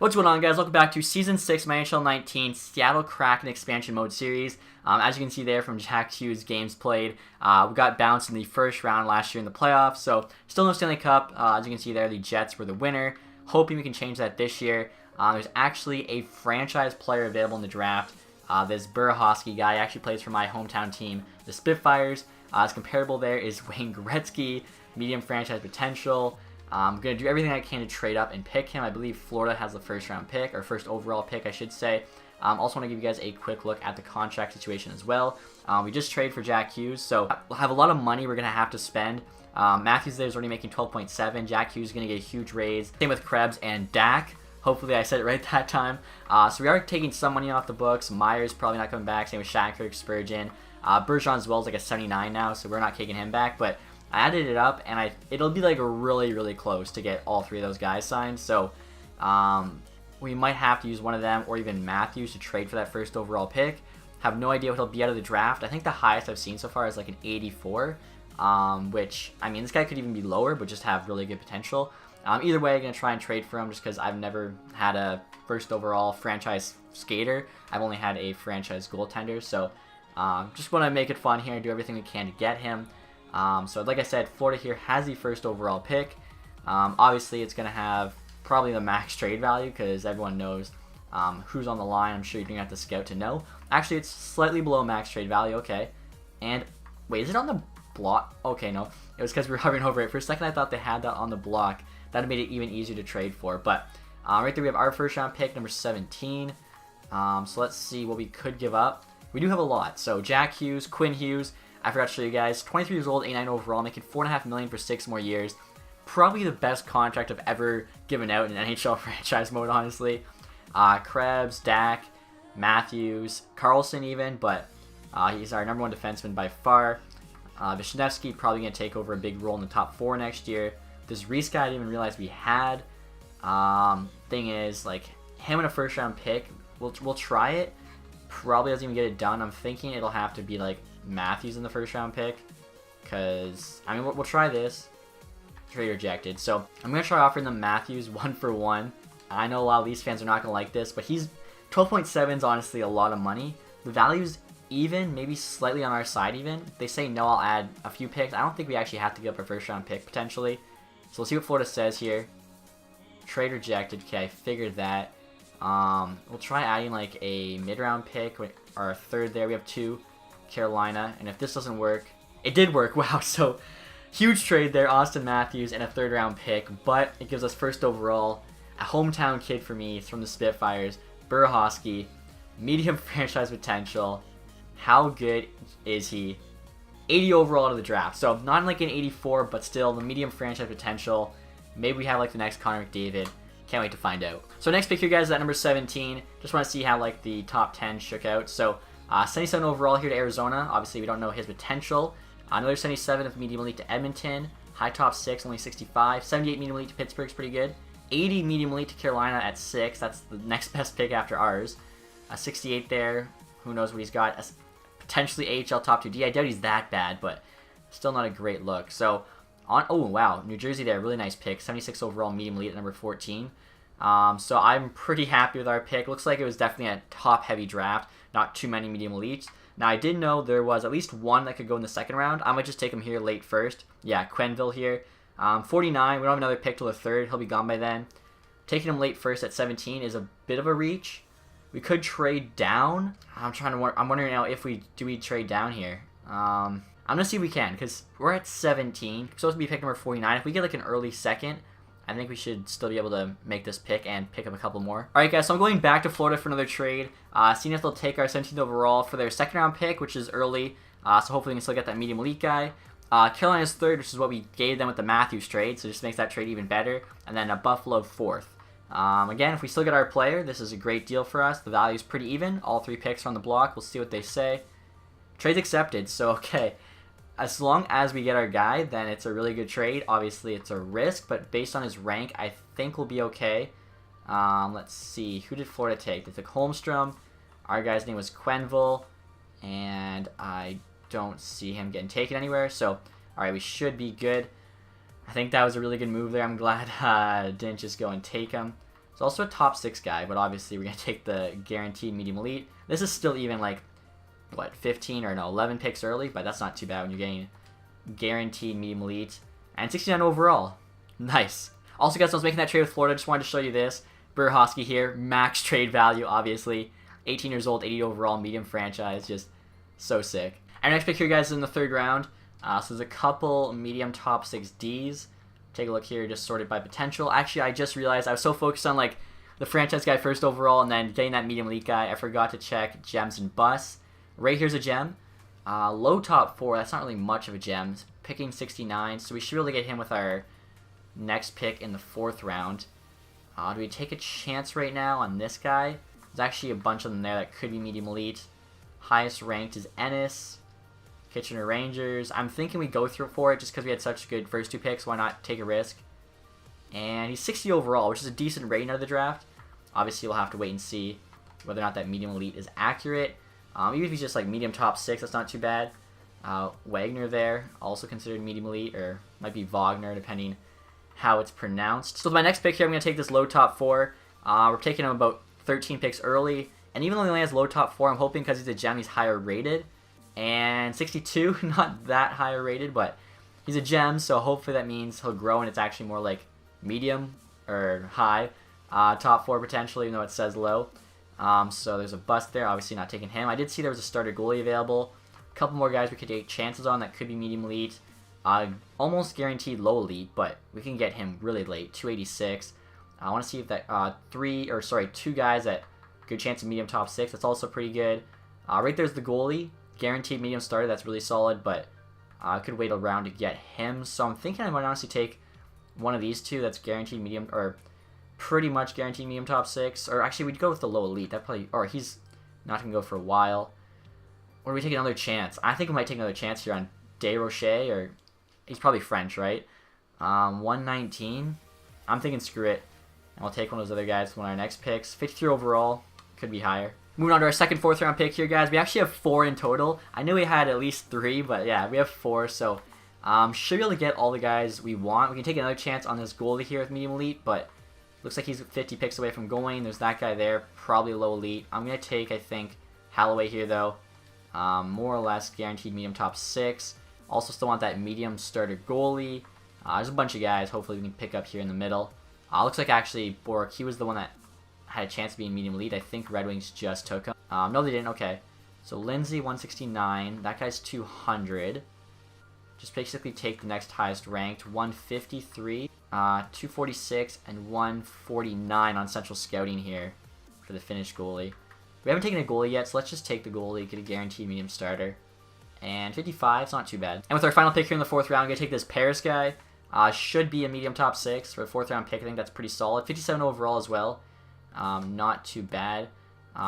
What's going on, guys? Welcome back to Season 6 of my NHL 19 Seattle Kraken Expansion Mode Series. As you can see there from TacTixHD's games played, we got bounced in the first round last year in the playoffs, so still no Stanley Cup. As you can see there, the Jets were the winner. Hoping we can change that this year. There's actually a franchise player available in the draft. This Burahovsky guy actually plays for my hometown team, the Spitfires. His comparable there is Wayne Gretzky, medium franchise potential. I'm going to do everything I can to trade up and pick him. I believe Florida has the first round pick, or first overall pick, I should say. Also want to give you guys a quick look at the contract situation as well. We just traded for Jack Hughes, so we'll have a lot of money we're going to have to spend. Matthews there is already making 12.7. Jack Hughes is going to get a huge raise. Same with Krebs and Dak. Hopefully I said it right that time. So we are taking some money off the books. Myers probably not coming back. Same with Shankirk, Spurgeon. Bergeron as well is like a 79 now, so we're not taking him back. But I added it up, and it'll be like really close to get all three of those guys signed. So we might have to use one of them or even Matthews to trade for that first overall pick. Have no idea what he'll be out of the draft. I think the highest I've seen so far is like an 84, which, I mean, this guy could even be lower, but just have really good potential. Either way, I'm going to try and trade for him just because I've never had a first overall franchise skater. I've only had a franchise goaltender, so just want to make it fun here and do everything we can to get him. So like I said, Florida here has the first overall pick. Obviously, it's going to have probably the max trade value because everyone knows who's on the line. I'm sure you don't have to scout to know. Actually, it's slightly below max trade value. Okay. And wait, is it on the block? Okay, no. It was because we were hovering over it. For a second, I thought they had that on the block. That would have made it even easier to trade for. But right there, we have our first round pick, number 17. So let's see what we could give up. We do have a lot. So Jack Hughes, Quinn Hughes. I forgot to show you guys. 23 years old, 89 overall, making $4.5 million for 6 more years. Probably the best contract I've ever given out in NHL franchise mode, honestly. Krebs, Dak, Matthews, Carlson even, but he's our number one defenseman by far. Vishnevsky probably going to take over a big role in the top 4 next year. This Reese guy I didn't even realize we had. Thing is, like, him in a first round pick, we'll try it. Probably doesn't even get it done. I'm thinking it'll have to be like Matthews in the first round pick, because I mean we'll try this. Trade rejected. So I'm gonna try offering them Matthews 1-for-1. I know a lot of Leafs fans are not gonna like this, but he's 12.7 is honestly a lot of money. The value's even, maybe slightly on our side even. If they say no, I'll add a few picks. I don't think we actually have to give up a first round pick potentially. So we'll see what Florida says here. Trade rejected. Okay, I figured that. We'll try adding like a mid-round pick or a third there. We have 2. Carolina, and if this doesn't work, it did work. Wow, so huge trade there. Austin Matthews and a 3rd round pick, but it gives us first overall, a hometown kid for me. It's from the Spitfires, Burahovsky, medium franchise potential. How good is he? 80 overall out of the draft, so not like an 84, but still the medium franchise potential. Maybe we have like the next Connor McDavid. Can't wait to find out. So next pick here, guys, is at number 17. Just want to see how like the top 10 shook out. So 77 overall here to Arizona. Obviously, we don't know his potential. Another 77 of medium elite to Edmonton. High top 6, only 65. 78 medium elite to Pittsburgh is pretty good. 80 medium elite to Carolina at 6. That's the next best pick after ours. 68 there. Who knows what he's got. Potentially AHL top 2D. I doubt he's that bad, but still not a great look. So, oh, wow. New Jersey there. Really nice pick. 76 overall medium elite at number 14. So I'm pretty happy with our pick. Looks like it was definitely a top-heavy draft. Not too many medium elites. Now, I did know there was at least one that could go in the second round. I might just take him here late first. Yeah, Quenneville here. 49. We don't have another pick till the 3rd. He'll be gone by then. Taking him late first at 17 is a bit of a reach. We could trade down. I'm wondering now if we trade down here. I'm going to see if we can, because we're at 17. Supposed to be pick number 49. If we get like an early second, I think we should still be able to make this pick and pick up a couple more. Alright, guys, so I'm going back to Florida for another trade. Seeing if they'll take our 17th overall for their second round pick, which is early. So hopefully we can still get that medium elite guy. Carolina's 3rd, which is what we gave them with the Matthews trade, so it just makes that trade even better. And then a Buffalo 4th. Again, if we still get our player, this is a great deal for us. The value's pretty even. All 3 picks are on the block. We'll see what they say. Trade's accepted, so okay. As long as we get our guy, then it's a really good trade. Obviously, it's a risk, but based on his rank, I think we'll be okay. Let's see. Who did Florida take? They took Holmstrom. Our guy's name was Quenneville, and I don't see him getting taken anywhere. So, all right, we should be good. I think that was a really good move there. I'm glad I didn't just go and take him. It's also a top 6 guy, but obviously we're going to take the guaranteed medium elite. This is still even like, what, 15 or no, 11 picks early, but that's not too bad when you're getting guaranteed medium elite. And 69 overall. Nice. Also, guys, I was making that trade with Florida. Just wanted to show you this. Burhosky here, max trade value, obviously. 18 years old, 80 overall, medium franchise. Just so sick. Our next pick here, guys, is in the 3rd round. So there's a couple medium top 6 Ds. Take a look here, just sorted by potential. Actually, I just realized I was so focused on like the franchise guy first overall and then getting that medium elite guy, I forgot to check gems and busts. Right here's a gem. Low top 4, that's not really much of a gem. Picking 69, so we should be able to get him with our next pick in the 4th round. Do we take a chance right now on this guy? There's actually a bunch of them there that could be medium elite. Highest ranked is Ennis. Kitchener Rangers. I'm thinking we go through for it just because we had such good first 2 picks. Why not take a risk? And he's 60 overall, which is a decent rating out of the draft. Obviously, we'll have to wait and see whether or not that medium elite is accurate. Even if he's just like medium top 6, that's not too bad. Wagner there, also considered medium elite, or might be Wagner, depending how it's pronounced. So with my next pick here, I'm going to take this low top 4. We're taking him about 13 picks early. And even though he only has low top 4, I'm hoping because he's a gem, he's higher rated. And 62, not that higher rated, but he's a gem, so hopefully that means he'll grow and it's actually more like medium or high. Top 4 potentially, even though it says low. So there's a bust there, obviously not taking him. I did see there was a starter goalie available. A couple more guys we could take chances on that could be medium elite. Almost guaranteed low elite, but we can get him really late, 286. I want to see if that 2 guys that good chance of medium top 6. That's also pretty good. Right there's the goalie. Guaranteed medium starter, that's really solid, but I could wait a round to get him. So I'm thinking I might honestly take one of these 2 that's guaranteed medium, or pretty much guaranteed medium top 6. Or actually, we'd go with the low elite. That probably, or he's not going to go for a while. Or do we take another chance? I think we might take another chance here on Desrochers, or he's probably French, right? 119. I'm thinking screw it. And we'll take one of those other guys for one of our next picks. 53 overall, could be higher. Moving on to our second 4th round pick here, guys. We actually have 4 in total. I knew we had at least 3, but yeah, we have 4. So should be able to get all the guys we want. We can take another chance on this goalie here with medium elite, but looks like he's 50 picks away from going. There's that guy there, probably low elite. I'm going to take, I think, Holloway here, though. More or less guaranteed medium top 6. Also still want that medium starter goalie. There's a bunch of guys hopefully we can pick up here in the middle. Looks like actually Bork, he was the one that had a chance of being medium elite. I think Red Wings just took him. No, they didn't. Okay. So Lindsay, 169. That guy's 200. Just basically take the next highest ranked. 153, 246, and 149 on Central Scouting here for the Finnish goalie. We haven't taken a goalie yet, so let's just take the goalie, get a guaranteed medium starter. And 55, it's not too bad. And with our final pick here in the 4th round, I'm going to take this Paris guy. Should be a medium top 6 for a 4th round pick. I think that's pretty solid. 57 overall as well. Not too bad.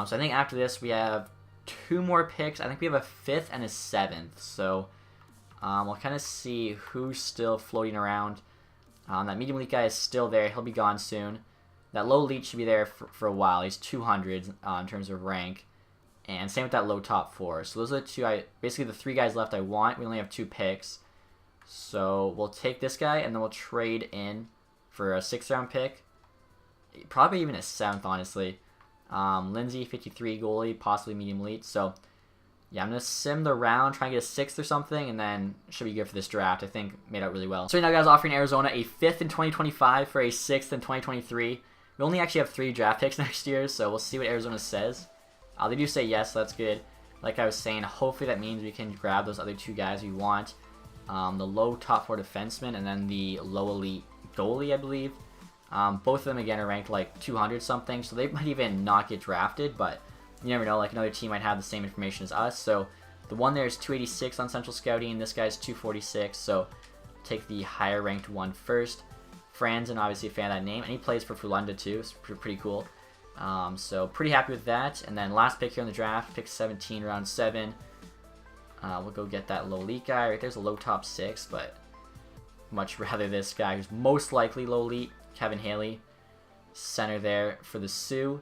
So I think after this we have 2 more picks. I think we have a 5th and a 7th. So we'll kind of see who's still floating around. That medium elite guy is still there. He'll be gone soon. That low elite should be there for a while. He's 200 in terms of rank. And same with that low top 4. So those are the 2, basically the 3 guys left I want. We only have 2 picks. So we'll take this guy and then we'll trade in for a 6th round pick. Probably even a 7th, honestly. Lindsay, 53 goalie, possibly medium elite. So yeah, I'm going to sim the round, try and get a 6th or something, and then should be good for this draft. I think made out really well. So right now, guys, offering Arizona a 5th in 2025 for a 6th in 2023. We only actually have 3 draft picks next year, so we'll see what Arizona says. They do say yes, so that's good. Like I was saying, hopefully that means we can grab those other 2 guys we want. The low top 4 defenseman and then the low elite goalie, I believe. Both of them, again, are ranked like 200 something, so they might even not get drafted, but you never know. Like another team might have the same information as us. So the one there is 286 on Central Scouting. This guy's 246, so take the higher ranked one first. Franzen, obviously a fan of that name, and he plays for Frölunda too. It's pretty cool. So pretty happy with that. And then last pick here in the draft, pick 17, round 7. We'll go get that low elite guy. Right there's a low top 6, but much rather this guy who's most likely low elite, Kevin Haley, center there for the Sioux.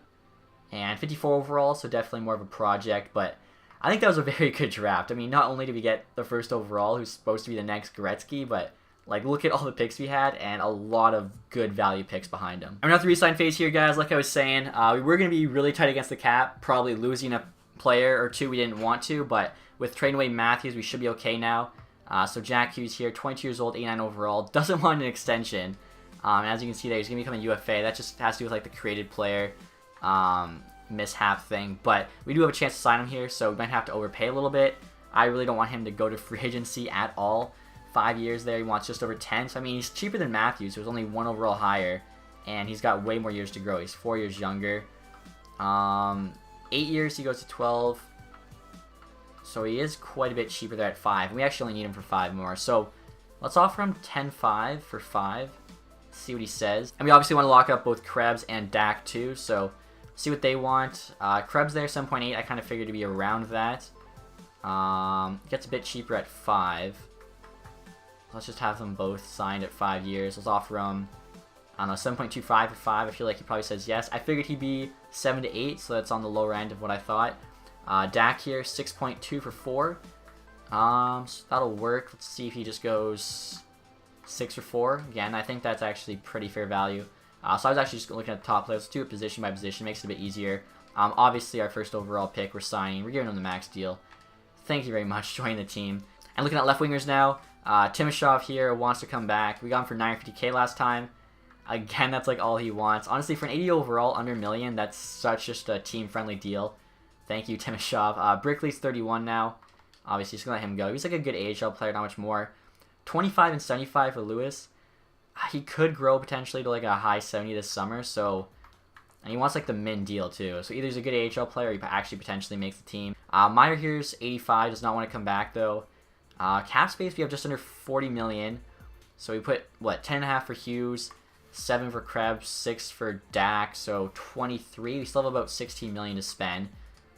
And 54 overall, so definitely more of a project, but I think that was a very good draft. I mean, not only did we get the 1st overall, who's supposed to be the next Gretzky, but Like, look at all the picks we had, and a lot of good value picks behind them. I'm not the resign phase here, guys. Like I was saying, we were going to be really tight against the cap, probably losing a player or two we didn't want to, but with trading away Matthews, we should be okay now. So Jack Hughes here, 22 years old, 89 overall, doesn't want an extension. As you can see there, he's going to become a UFA. That just has to do with like the created player mishap thing, but we do have a chance to sign him here, so we might have to overpay a little bit. I really don't want him to go to free agency at all. 5 years there, he wants just over 10, so I mean, he's cheaper than Matthews, who was only 1 overall higher, and he's got way more years to grow. He's 4 years younger. 8 years, he goes to 12, so he is quite a bit cheaper there at 5. We actually only need him for 5 more, so let's offer him 10.5 for 5, see what he says. And we obviously want to lock up both Krebs and Dak too, so see what they want. Krebs there, 7.8, I kind of figured to be around that. Gets a bit cheaper at 5. Let's just have them both signed at 5 years. Let's offer him, I don't know, 7.25 for 5. I feel like he probably says yes. I figured he'd be 7 to 8, so that's on the lower end of what I thought. Dak here, 6.2 for 4. So that'll work. Let's see if he just goes 6 for 4. Again, I think that's actually pretty fair value. So I was actually just looking at the top players. Let's do it position by position. Makes it a bit easier. Obviously, our first overall pick, we're signing. We're giving him the max deal. Thank you very much. Join the team. And looking at left wingers now. Timashov here wants to come back. We got him for 950K last time. Again, that's like all he wants. Honestly, for an 80 overall under $1 million, that's such just a team-friendly deal. Thank you, Timashov. Brickley's 31 now. Obviously, just gonna let him go. He's like a good AHL player, not much more. 25 and 75 for Lewis. He could grow potentially to like a high 70 this summer, so... And he wants like the min deal too. So either he's a good AHL player or he actually potentially makes the team. Meyer here's 85, does not want to come back though. Cap space, we have just under 40 million. So we put, what, 10.5 for Hughes, 7 for Krebs, 6 for Dak, so 23. We still have about 16 million to spend.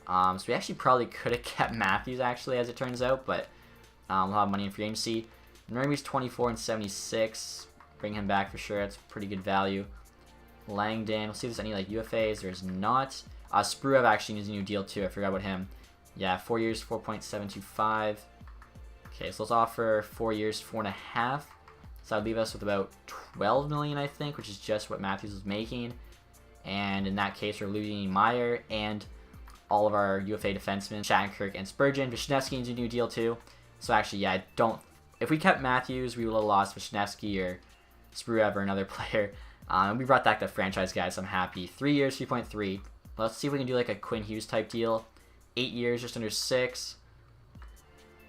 So we actually probably could have kept Matthews, actually, as it turns out, but we'll have money in free agency. Nermy's 24 and 76. Bring him back for sure. That's pretty good value. Langdon, we'll see if there's any like UFAs. There's not. Spruev actually needs a new deal too. I forgot about him. Yeah, 4 years, 4.725. Okay, so let's offer 4 years, 4.5. So that'll leave us with about 12 million, I think, which is just what Matthews was making. And in that case, we're losing Meyer and all of our UFA defensemen, Shattenkirk and Spurgeon. Vishnevsky needs a new deal too. So actually, yeah, I don't. If we kept Matthews, we would have lost Vishnevsky or Spruev or another player. We brought back the franchise guy, so I'm happy. 3 years, 3.3. Let's see if we can do like a Quinn Hughes type deal. 8 years, just under 6.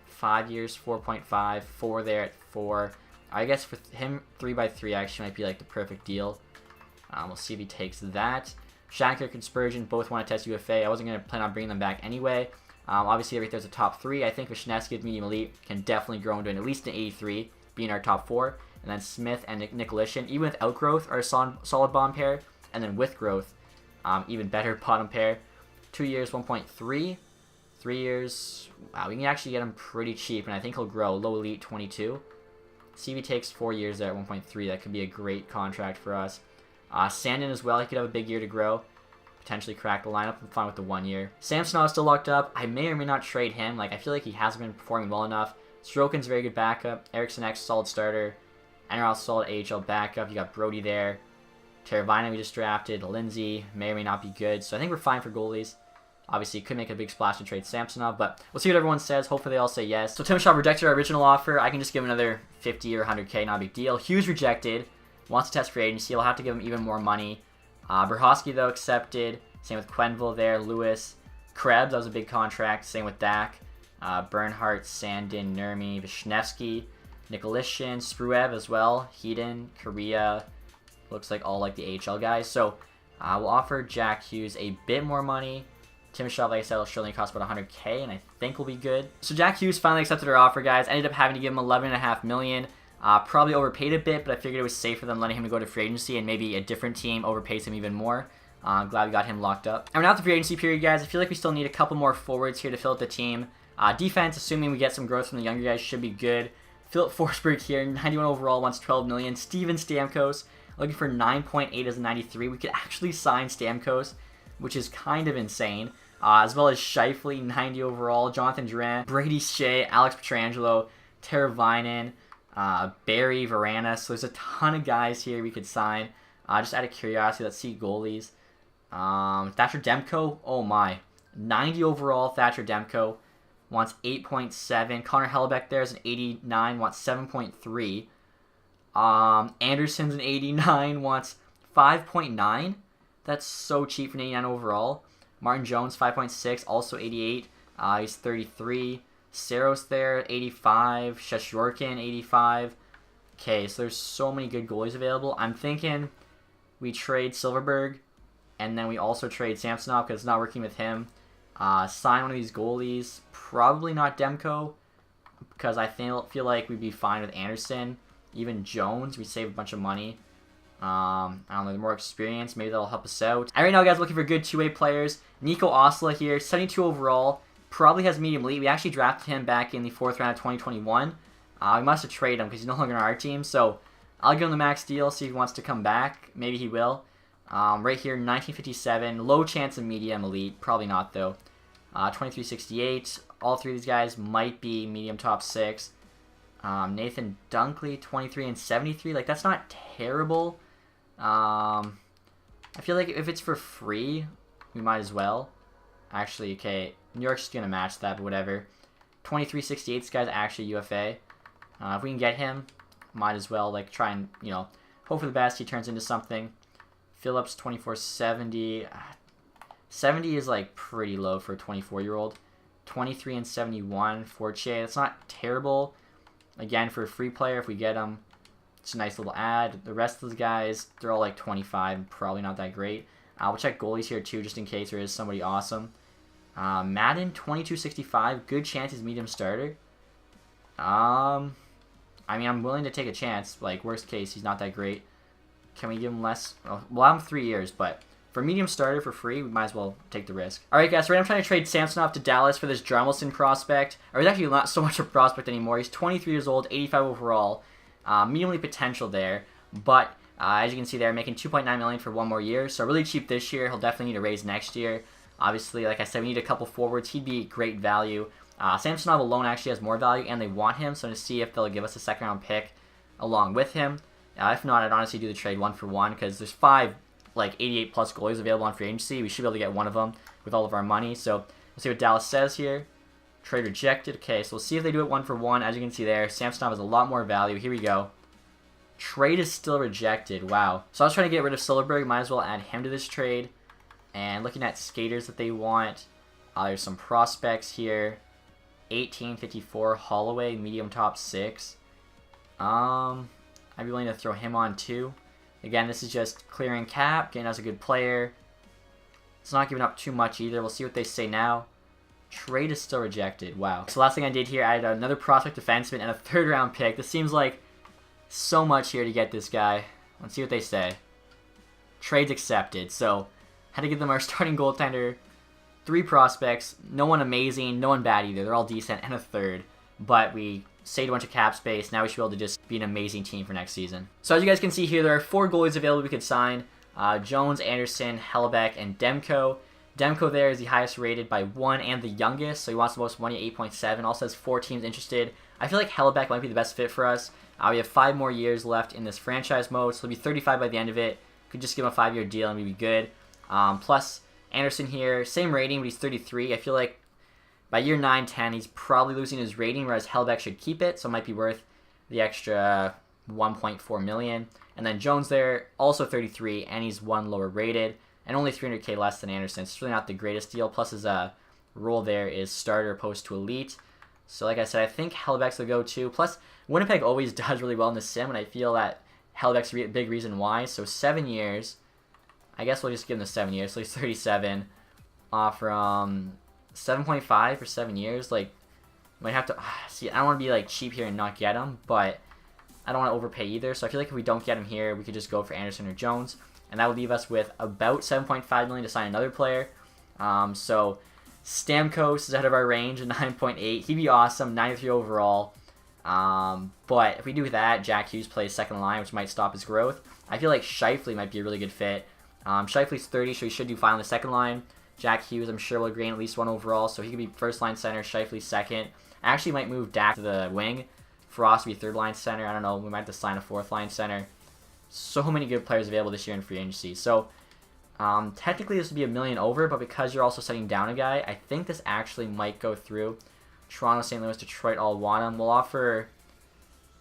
5 years, 4.5. 4 there at 4. I guess for him, 3x3 actually might be like the perfect deal. We'll see if he takes that. Shattenkirk and Spurgeon both want to test UFA. I wasn't going to plan on bringing them back anyway. Obviously, right there's a top 3. I think Vishnevsky with medium elite can definitely grow into at least an 83, being our top 4. And then Smith and Nicolishin, even with outgrowth, are a solid bottom pair. And then with growth, even better bottom pair. 2 years, 1.3. 3 years, wow, we can actually get him pretty cheap. And I think he'll grow. Low elite, 22. CV takes 4 years there at 1.3. That could be a great contract for us. Sandin as well, he could have a big year to grow. Potentially crack the lineup. I'm fine with the 1 year. Samsonov is still locked up. I may or may not trade him. Like, I feel like he hasn't been performing well enough. Strokin's a very good backup. Eriksson X, solid starter. NRL solid AHL backup. You got Brody there. Teravina we just drafted. Lindsay may or may not be good. So I think we're fine for goalies. Obviously, could make a big splash to trade Samsonov, but we'll see what everyone says. Hopefully, they all say yes. So Timashov rejected our original offer. I can just give him another 50 or 100K, not a big deal. Hughes rejected. Wants to test free agency. I'll have to give him even more money. Berhosky, though, accepted. Same with Quenville there. Lewis. Krebs, that was a big contract. Same with Dak. Bernhardt, Sandin, Nurmi, Vishnevsky, Nicolishin, Spruev as well. Heaton, Korea. Looks like all like the AHL guys. So we'll offer Jack Hughes a bit more money. Timashov, like I said, will surely cost about 100K, and I think will be good. So Jack Hughes finally accepted our offer, guys. Ended up having to give him $11.5 million. Probably overpaid a bit, but I figured it was safer than letting him go to free agency and maybe a different team overpays him even more. I'm glad we got him locked up. And we're now at the free agency period, guys. I feel like we still need a couple more forwards here to fill out the team. Defense, assuming we get some growth from the younger guys, should be good. Philip Forsberg here, 91 overall, wants $12 million. Steven Stamkos, looking for 9.8 as a 93. We could actually sign Stamkos, which is kind of insane. As well as Scheifele, 90 overall. Jonathan Duran, Brady Shea, Alex Petrangelo, Teravinen. Barry, Varana. So there's a ton of guys here we could sign. Just out of curiosity, let's see goalies. Thatcher Demko, oh my. 90 overall, Thatcher Demko wants 8.7. Connor Hellebuck there is an 89, wants 7.3. Anderson's an 89, wants 5.9. That's so cheap for an 89 overall. Martin Jones, 5.6, also 88. He's 33. Saros there, 85. Sheshyorkin, 85. Okay, so there's so many good goalies available. I'm thinking we trade Silverberg, and then we also trade Samsonov because it's not working with him. Sign one of these goalies. Probably not Demko, because I feel like we'd be fine with Anderson. Even Jones, we save a bunch of money. I don't know, the more experience, maybe that'll help us out. And right now, guys, looking for good two-way players. Nico Osla here, 72 overall. Probably has medium elite. We actually drafted him back in the 4th round of 2021. We must have traded him because he's no longer on our team. So I'll give him the max deal, see if he wants to come back. Maybe he will. Right here, 1957. Low chance of medium elite. Probably not, though. 2368. All three of these guys might be medium top 6. Nathan Dunkley, 23 and 73. Like, that's not terrible. I feel like if it's for free, we might as well. Actually, okay, New York's just going to match that, but whatever. 2368, this guy's actually UFA. If we can get him, might as well, like, try and, you know, hope for the best. He turns into something. Phillips, 2470. 70 is, like, pretty low for a 24-year-old. 23 and 71. Fortier, that's not terrible. Again, for a free player, if we get him, it's a nice little ad. The rest of the guys, they're all, like, 25. Probably not that great. We'll check goalies here, too, just in case there is somebody awesome. Madden, 2265. Good chance he's medium starter. I mean, I'm willing to take a chance. Like, worst case, he's not that great. Can we give him less? Well, I'm 3 years, but for medium starter for free, we might as well take the risk. Alright, guys, so right now I'm trying to trade Samsonov to Dallas for this Jarmelson prospect. Or he's actually not so much a prospect anymore. He's 23 years old, 85 overall. Mediumly potential there. But, as you can see there, making $2.9 million for 1 more year. So really cheap this year. He'll definitely need a raise next year. Obviously, like I said, we need a couple forwards. He'd be great value. Samsonov alone actually has more value, and they want him. So to see if they'll give us a second-round pick along with him. If not, I'd honestly do the trade 1-for-1 because there's 5 like 88-plus goalies available on free agency. We should be able to get one of them with all of our money. So we'll see what Dallas says here. Trade rejected. Okay, so we'll see if they do it 1-for-1. As you can see there, Samsonov has a lot more value. Here we go. Trade is still rejected. Wow. So I was trying to get rid of Silverberg. Might as well add him to this trade. And looking at skaters that they want, there's some prospects here. 1854 Holloway, medium top 6. I'd be willing to throw him on too. Again, this is just clearing cap, getting us a good player. It's not giving up too much either. We'll see what they say now. Trade is still rejected. Wow. So last thing I did here, I had another prospect defenseman and a 3rd round pick. This seems like so much here to get this guy. Let's see what they say. Trade's accepted. So had to give them our starting goaltender, 3 prospects, no one amazing, no one bad either. They're all decent, and a 3rd. But we saved a bunch of cap space. Now we should be able to just be an amazing team for next season. So as you guys can see here, there are 4 goalies available we could sign. Jones, Anderson, Hellebuck, and Demko. Demko there is the highest rated by 1 and the youngest, so he wants the most money, 8.7. Also has 4 teams interested. I feel like Hellebuck might be the best fit for us. We have 5 more years left in this franchise mode, so he'll be 35 by the end of it. Could just give him a 5-year deal and we'd be good. Plus, Anderson here, same rating, but he's 33. I feel like by year 9, 10, he's probably losing his rating, whereas Hellebuck should keep it, so it might be worth the extra $1.4 million. And then Jones there, also 33, and he's 1 lower rated, and only $300K less than Anderson. So it's really not the greatest deal. Plus his role there is starter opposed to elite. So like I said, I think Hellebuck's the go-to. Plus, Winnipeg always does really well in the sim, and I feel that Hellebuck's a big reason why. So 7 years. I guess we'll just give him the 7 years. So he's 37. From 7.5 for 7 years. Like, might have to see. I don't want to be like cheap here and not get him, but I don't want to overpay either. So I feel like if we don't get him here, we could just go for Anderson or Jones, and that would leave us with about 7.5 million to sign another player. So Stamkos is out of our range at 9.8. He'd be awesome, 93 overall. But if we do that, Jack Hughes plays second line, which might stop his growth. I feel like Scheifele might be a really good fit. Scheifele's 30, so he should do fine on the second line. Jack Hughes, I'm sure, will gain at least 1 overall, so he could be first line center, Scheifele second. I actually might move Dak to the wing, Frost to be third line center. I don't know. We might have to sign a fourth line center. So many good players available this year in free agency. So technically this would be $1 million over, but because you're also setting down a guy, I think this actually might go through. Toronto, St. Louis, Detroit all want him. We'll offer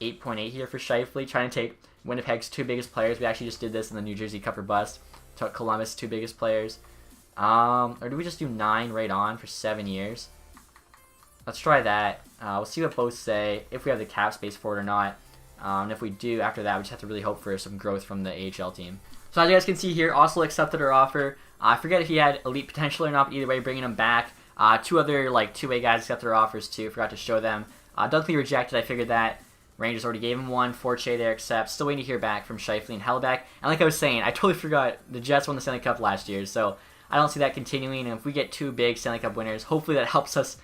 8.8 here for Scheifele, trying to take Winnipeg's 2 biggest players. We actually just did this in the New Jersey Cup or Bust. Took Columbus' 2 biggest players. Or do we just do 9 right on for 7 years? Let's try that. We'll see what both say, if we have the cap space for it or not. And if we do, after that, we just have to really hope for some growth from the AHL team. So as you guys can see here, Oslo accepted our offer. I forget if he had elite potential or not, but either way, bringing him back. 2 other like two-way guys accepted our offers too. Forgot to show them. Dudley rejected. I figured that. Rangers already gave him one. Forche there accepts. Still waiting to hear back from Scheifele and Hellebuyck. And like I was saying, I totally forgot the Jets won the Stanley Cup last year, so I don't see that continuing. And if we get 2 big Stanley Cup winners, hopefully that helps us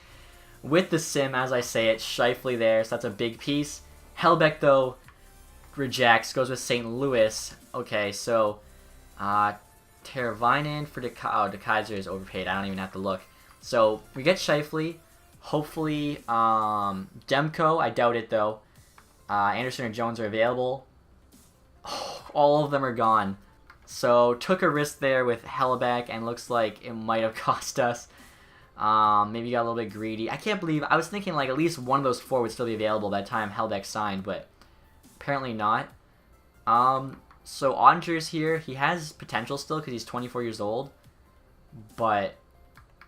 with the sim, as I say it. Scheifele there, so that's a big piece. Hellebuyck, though, rejects. Goes with St. Louis. Okay, so Teravainen for De Kaiser is overpaid. I don't even have to look. So we get Scheifele. Hopefully Demko. I doubt it, though. Anderson and Jones are available. Oh, all of them are gone. So took a risk there with Hellebuyck, and looks like it might have cost us. Maybe got a little bit greedy. I can't believe, I was thinking like at least one of those 4 would still be available by the time Hellebuyck signed, but apparently not. So Ottinger's here. He has potential still because he's 24 years old, but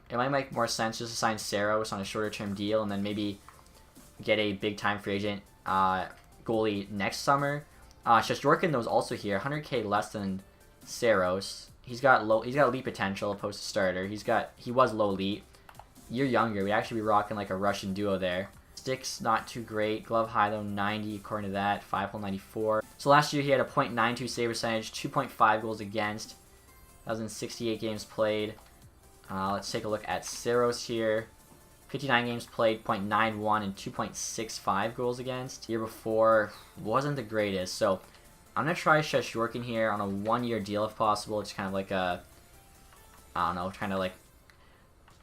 it might make more sense just to sign Saros on a shorter term deal and then maybe get a big time free agent goalie next summer. Shesterkin though is also here, 100K less than Saros. He's got elite potential opposed to starter. He was low elite. Year younger, we'd actually be rocking like a Russian duo there. Sticks not too great. Glove high though, 90 according to that. 5-hole 94. So last year he had a .92 save percentage, 2.5 goals against. That was in 68 games played. Let's take a look at Saros here. 59 games played, .91 and 2.65 goals against. Year before wasn't the greatest. So I'm going to try Shesterkin here on a 1-year deal if possible. It's kind of like a, I don't know, kind of like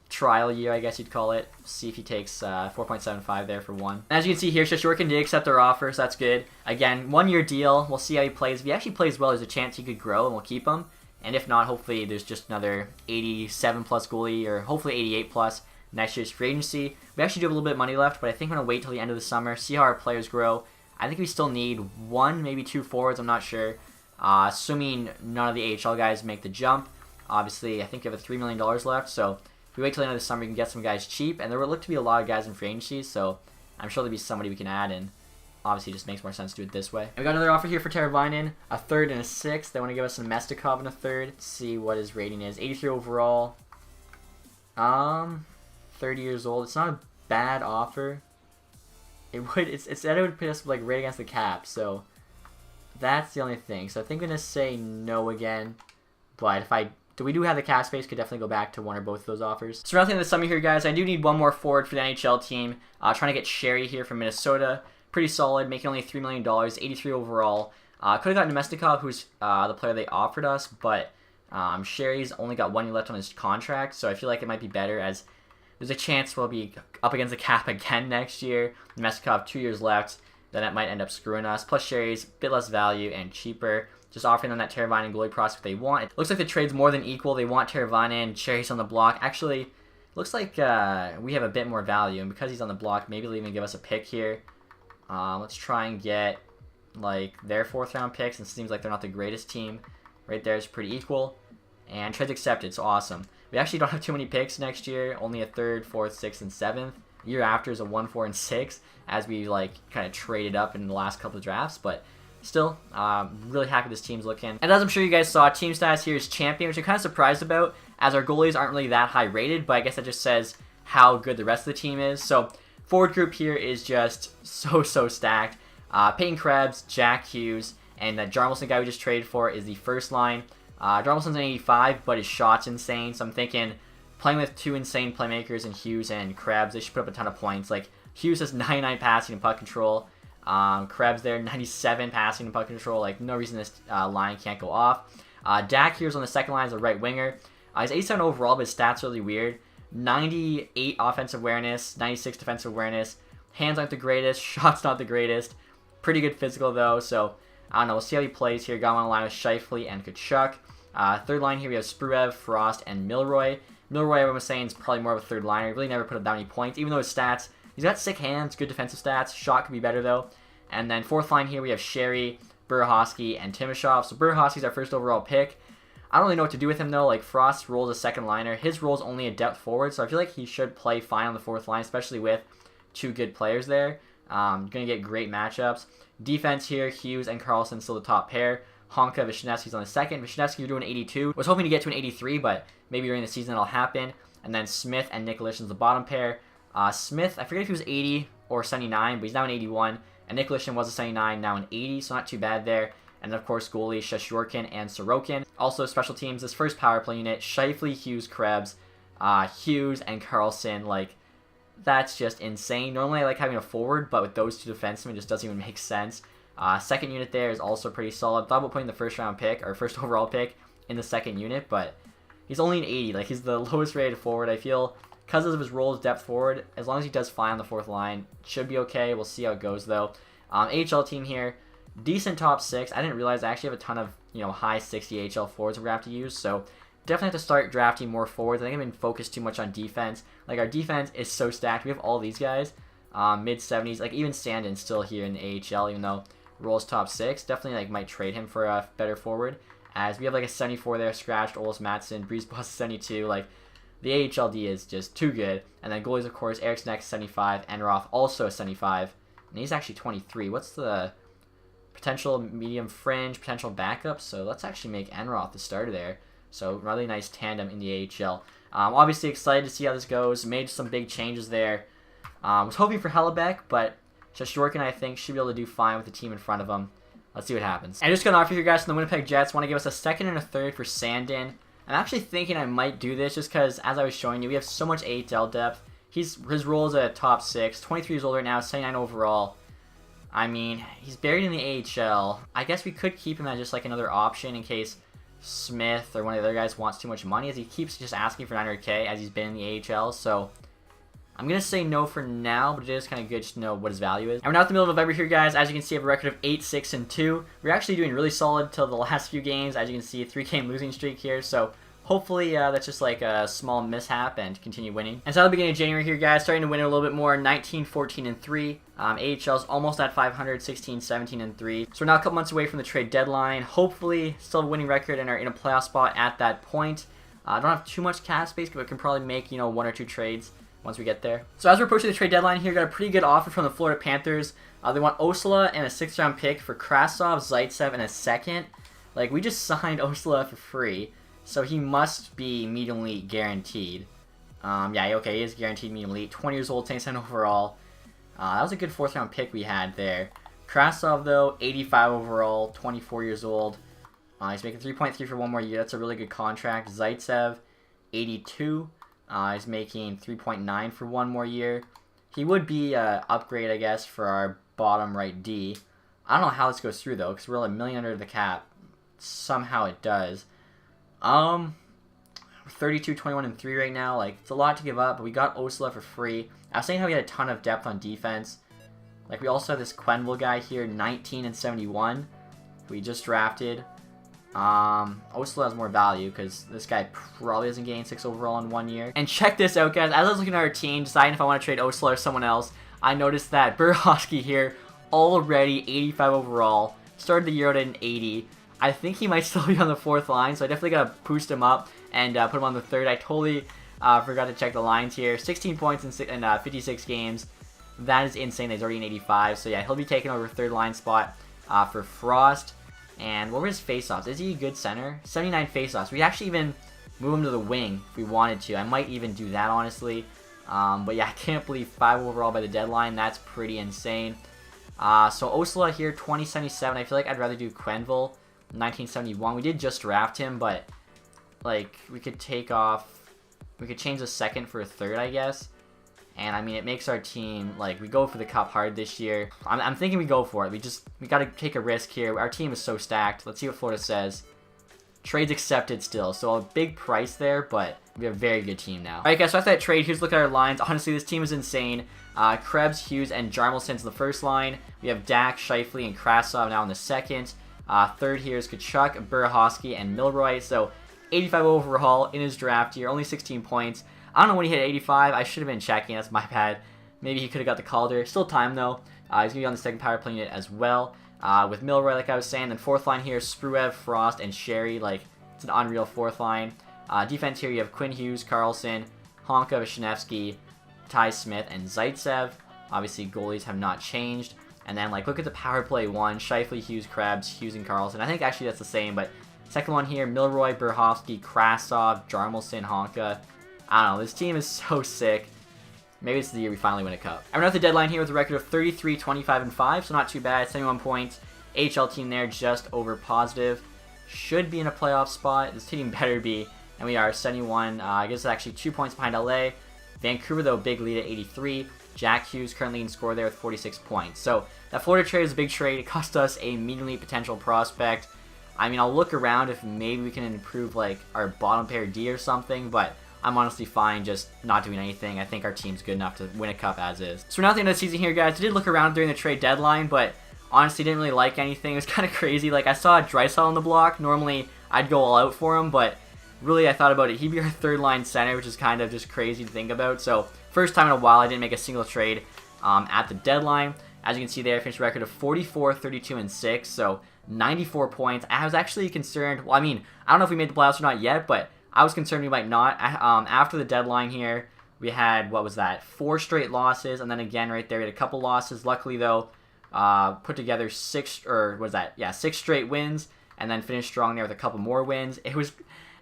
trial year, I guess you'd call it. See if he takes 4.75 there for 1. As you can see here, Shesterkin did accept our offer, so that's good. Again, 1-year deal. We'll see how he plays. If he actually plays well, there's a chance he could grow, and we'll keep him. And if not, hopefully there's just another 87-plus goalie, or hopefully 88-plus next year's free agency. We actually do have a little bit of money left, but I think I'm going to wait till the end of the summer, see how our players grow. I think we still need 1, maybe 2 forwards, I'm not sure. Assuming none of the AHL guys make the jump. Obviously, I think we have a $3 million left, so if we wait till the end of the summer, we can get some guys cheap. And there will look to be a lot of guys in free agency, so I'm sure there'll be somebody we can add in. Obviously, it just makes more sense to do it this way. And we got another offer here for Teravainen, a 3rd and a 6th. They want to give us a Mestikov in a 3rd. Let's see what his rating is. 83 overall. 30 years old. It's not a bad offer. It said it would put us like right against the cap, so that's the only thing. So I think I'm gonna say no again. But if we do have the cap space, could definitely go back to one or both of those offers. So around the end of the summer here, guys, I do need one more forward for the NHL team. Trying to get Sherry here from Minnesota. Pretty solid, making only $3 million, 83 overall. Could have gotten Nemestikov, who's the player they offered us, but Sherry's only got 1 year left on his contract, so I feel like it might be better as there's a chance we'll be up against the cap again next year. Nemestikov, 2 years left, then that might end up screwing us. Plus Sherry's a bit less value and cheaper, just offering them that Teravainen goalie prospect they want. It looks like the trade's more than equal. They want Teravainen, Sherry's on the block. Actually, looks like we have a bit more value, and because he's on the block, maybe they'll even give us a pick here. Let's try and get like their 4th round picks, and it seems like they're not the greatest team. Right there is pretty equal. And trades accepted, so awesome. We actually don't have too many picks next year, only a 3rd, 4th, 6th, and 7th. Year after is a 1, 4, and 6, as we like kind of traded up in the last couple of drafts, but still, really happy this team's looking. And as I'm sure you guys saw, team status here is champion, which I'm kind of surprised about, as our goalies aren't really that high rated, but I guess that just says how good the rest of the team is. So forward group here is just so stacked. Peyton Krebs, Jack Hughes, and that Jarmelson guy we just traded for is the first line. Jarmelson's an 85, but his shot's insane, so I'm thinking playing with 2 insane playmakers in Hughes and Krebs, they should put up a ton of points. Like, Hughes has 99 passing and puck control. Krebs there, 97 passing and puck control. Like, no reason this line can't go off. Dak here's on the second line as a right winger. He's 87 overall, but his stats are really weird. 98 offensive awareness, 96 defensive awareness, Hands aren't the greatest. Shots not the greatest. Pretty good physical, though. So, I don't know. We'll see how he plays here. Got him on the line with Scheifele and Kachuk. Third line here, we have Spruev, Frost, and Milroy. Milroy, everyone was saying, is probably more of a third liner. He really never put up that many points, even though his stats, he's got sick hands, good defensive stats. Shot could be better, though. And then fourth line here, we have Sherry, Burahovsky, and Timashov. So Burahovsky's our first overall pick. I don't really know what to do with him, though. Like, Frost's role is a second liner. His role is only a depth forward, so I feel like he should play fine on the fourth line, especially with two good players there. Going to get great matchups. Defense here, Hughes and Carlson still the top pair. Honka, Vishnevsky's on the second. Vishnevsky, you're doing 82. Was hoping to get to an 83, but maybe during the season it'll happen. And then Smith and Nicolishin's the bottom pair. Smith, I forget if he was 80 or 79, but he's now an 81. And Nicolishin was a 79, now an 80, so not too bad there. And then, of course, goalie Sheshyorkin and Sorokin. Also, special teams, this first power play unit, Scheifele, Hughes, Krebs, Hughes, and Carlson. Like, that's just insane. Normally, I like having a forward, but with those two defensemen, it just doesn't even make sense. Second unit there is also pretty solid. Thought about putting the first round pick, or first overall pick, in the second unit, but he's only an 80. Like, he's the lowest rated forward. I feel, because of his role as depth forward, as long as he does fine on the fourth line, should be okay. We'll see how it goes, though. AHL team here. Decent top six. I didn't realize I actually have a ton of, high 60 AHL forwards we're going to have to use, so definitely have to start drafting more forwards. I think I've been focused too much on defense. Like, our defense is so stacked. We have all these guys, mid-70s. Like, even Sandin's still here in the AHL, even though rolls top six. Definitely, like, might trade him for a better forward, as we have, like, a 74 there, scratched, Olis Matson, Breeze Boss 72. Like, the AHLD is just too good. And then goalies, of course, Eric's next 75, Enroth also a 75, and he's actually 23. What's the potential medium fringe, potential backup? So let's actually make Enroth the starter there. So really nice tandem in the AHL. Obviously excited to see how this goes. Made some big changes there. Was hoping for Hellebeck, but Sheshyorkin, I think, should be able to do fine with the team in front of him. Let's see what happens. And just got an offer here, guys, from the Winnipeg Jets. Want to give us a second and a third for Sandin. I'm actually thinking I might do this just because, as I was showing you, we have so much AHL depth. His role is a top six. 23 years old right now, 79 overall. I mean, he's buried in the AHL. I guess we could keep him as just like another option in case Smith or one of the other guys wants too much money, as he keeps just asking for 900K as he's been in the AHL. So I'm going to say no for now, but it is kind of good just to know what his value is. And we're now at the middle of November here, guys. As you can see, I have a record of 8-6-2. We're actually doing really solid till the last few games. As you can see, 3-game losing streak here. So hopefully that's just like a small mishap and continue winning. And so at the beginning of January here, guys, starting to win a little bit more. 19-14-3. AHL's almost at 500, 16-17-3. So we're now a couple months away from the trade deadline. Hopefully still a winning record and are in a playoff spot at that point. I don't have too much cap space, but we can probably make, one or two trades once we get there. So as we're approaching the trade deadline here, got a pretty good offer from the Florida Panthers. They want Osula and a 6th round pick for Krasov, Zaitsev, and a second. Like, we just signed Osula for free, so he must be medium elite guaranteed. Yeah, okay, he is guaranteed medium elite. 20 years old, 10 overall. That was a good 4th round pick we had there. Krasov, though, 85 overall, 24 years old. He's making 3.3 for one more year. That's a really good contract. Zaitsev, 82. He's making 3.9 for one more year. He would be an upgrade, I guess, for our bottom right D. I don't know how this goes through, though, because we're like $1 million under the cap. Somehow it does. 32, 21, and 3 right now. Like, it's a lot to give up, but we got Osula for free. I was saying how we had a ton of depth on defense. Like, we also have this Quenville guy here, 19 and 71, who we just drafted. Osula has more value because this guy probably doesn't gain 6 overall in 1 year. And check this out, guys. As I was looking at our team, deciding if I want to trade Osula or someone else, I noticed that Burahovsky here, already 85 overall, started the year out at an 80. I think he might still be on the 4th line, so I definitely got to boost him up and put him on the 3rd. I totally forgot to check the lines here. 16 points in 56 games. That is insane. He's already in 85. So, yeah, he'll be taking over 3rd line spot for Frost. And what were his faceoffs? Is he a good center? 79 faceoffs. We actually even move him to the wing if we wanted to. I might even do that, honestly. But, yeah, I can't believe 5 overall by the deadline. That's pretty insane. So, Osula here, 2077. I feel like I'd rather do Quenville, 1971. We did just draft him, but, like, we could take off... We could change the 2nd for a 3rd, I guess. And, I mean, it makes our team, like, we go for the cup hard this year. I'm thinking we go for it. We got to take a risk here. Our team is so stacked. Let's see what Florida says. Trades accepted still, so a big price there, but we have a very good team now. Alright guys, so after that trade, here's a look at our lines. Honestly, this team is insane. Krebs, Hughes, and Jarmelson in the first line. We have Dak, Scheifele, and Krasov now in the second. Third here is Tkachuk, Burahovsky, and Milroy. So 85 overall in his draft year, only 16 points. I don't know when he hit 85. I should have been checking. That's my bad. Maybe he could have got the Calder. Still time though. He's going to be on the second power play unit as well. With Milroy, like I was saying. Then fourth line here, Spruev, Frost, and Sherry. Like, it's an unreal fourth line. Defense here, you have Quinn Hughes, Carlson, Honka, Vishnevsky, Ty Smith, and Zaitsev. Obviously, goalies have not changed. And then, like, look at the power play one. Scheifele, Hughes, Krebs, Hughes, and Carlson. I think actually that's the same, but second one here, Milroy, Burahovsky, Krasov, Jarmelson, Honka. I don't know. This team is so sick. Maybe it's the year we finally win a cup. I'm at the deadline here with a record of 33, 25, and 5, so not too bad. 71 points. AHL team there just over positive. Should be in a playoff spot. This team better be. And we are 71. I guess it's actually 2 points behind LA. Vancouver, though, big lead at 83. Jack Hughes currently in score there with 46 points. So that Florida trade is a big trade. It cost us a immediately potential prospect. I mean, I'll look around if maybe we can improve like our bottom pair D or something, but I'm honestly fine just not doing anything. I think our team's good enough to win a cup as is. So we're not at the end of the season here, guys. I did look around during the trade deadline, but honestly didn't really like anything. It was kind of crazy. Like, I saw Draisaitl on the block. Normally, I'd go all out for him, but really, I thought about it. He'd be our third line center, which is kind of just crazy to think about. So first time in a while, I didn't make a single trade at the deadline. As you can see there, I finished a record of 44, 32, and 6, so 94 points. I was actually concerned. Well, I mean, I don't know if we made the playoffs or not yet, but I was concerned we might not. After the deadline here, we had, what was that, 4 straight losses, and then again right there, we had a couple losses. Luckily, though, put together 6 straight wins, and then finished strong there with a couple more wins. It was,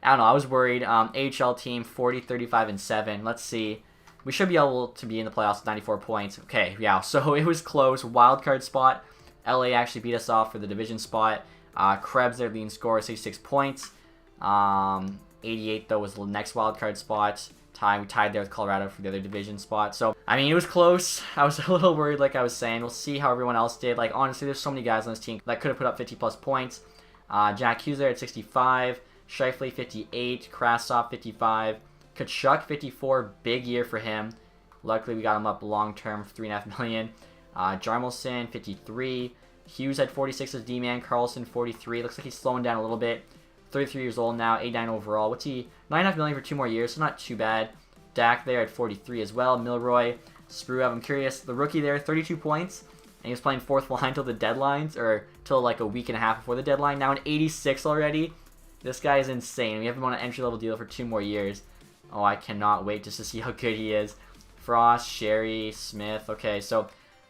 I don't know, I was worried. AHL team, 40, 35, and 7. Let's see. We should be able to be in the playoffs with 94 points. Okay, yeah, so it was close. Wild card spot. LA actually beat us off for the division spot. Krebs, their leading scorer, 66 points. 88, though, was the next wild card spot. We tied there with Colorado for the other division spot. So, I mean, it was close. I was a little worried, like I was saying. We'll see how everyone else did. Like, honestly, there's so many guys on this team that could have put up 50-plus points. Jack Hughes there at 65. Scheifele, 58. Krasov, 55. Tkachuk, 54. Big year for him. Luckily, we got him up long-term for $3.5 million. Jarmelson, 53. Hughes had 46 as D-man. Carlson, 43. Looks like he's slowing down a little bit. 33 years old now, 89 overall. What's he? $9.5 million for 2 more years, so not too bad. Dak there at 43 as well. Milroy, Spruev, I'm curious. The rookie there, 32 points. And he was playing fourth line till the deadlines, or till like a week and a half before the deadline. Now an 86 already. This guy is insane. We have him on an entry-level deal for 2 more years. Oh, I cannot wait just to see how good he is. Frost, Sherry, Smith. Okay, so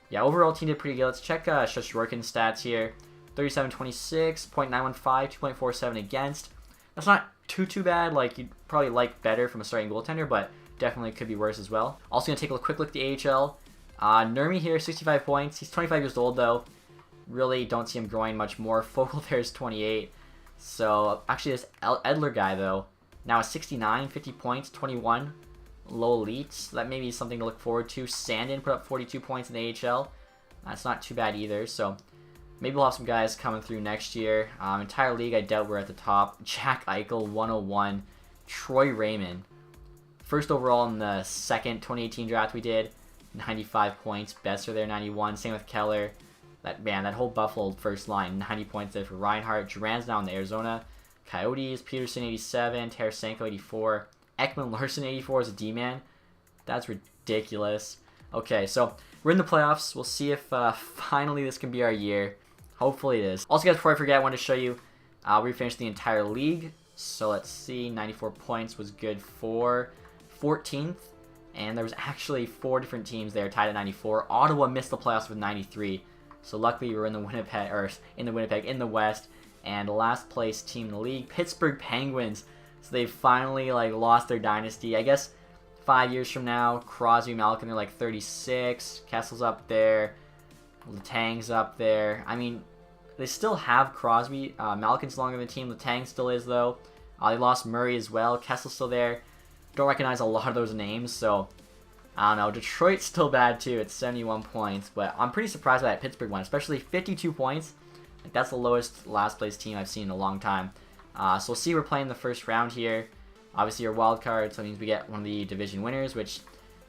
yeah, overall team did pretty good. Let's check Shoshtyorkin's stats here. 37-26, .915, 2.47 against. That's not too bad. Like, you'd probably like better from a starting goaltender, but definitely could be worse as well. Also going to take a quick look at the AHL. Nurmi here, 65 points. He's 25 years old, though. Really don't see him growing much more. Fogle there is 28. So, actually, this Edler guy, though, now is 69, 50 points, 21. Low elites. That may be something to look forward to. Sandin put up 42 points in the AHL. That's not too bad either, so maybe we'll have some guys coming through next year. Entire league, I doubt we're at the top. Jack Eichel, 101. Troy Raymond, first overall in the second 2018 draft we did. 95 points. Besser there, 91. Same with Keller. That whole Buffalo first line, 90 points there for Reinhardt. Duran's now in the Arizona Coyotes. Peterson, 87. Tarasenko, 84. Ekman Larson, 84 as a D-man. That's ridiculous. Okay, so we're in the playoffs. We'll see if finally this can be our year. Hopefully it is. Also, guys, before I forget, I wanted to show you we finished the entire league. So let's see. 94 points was good for 14th. And there was actually 4 different teams there tied at 94. Ottawa missed the playoffs with 93. So luckily we were in the in the West. And last place team in the league, Pittsburgh Penguins. So they finally lost their dynasty. I guess 5 years from now, Crosby, Malkin, they're like 36. Kessel's up there. Letang's up there. I mean, they still have Crosby. Malkin's no longer on the team. Letang still is, though. They lost Murray as well. Kessel's still there. Don't recognize a lot of those names, so I don't know. Detroit's still bad, too. It's 71 points, but I'm pretty surprised by that Pittsburgh one, especially 52 points. That's the lowest last place team I've seen in a long time. So we'll see. We're playing the first round here. Obviously, our wild card, so that means we get one of the division winners, which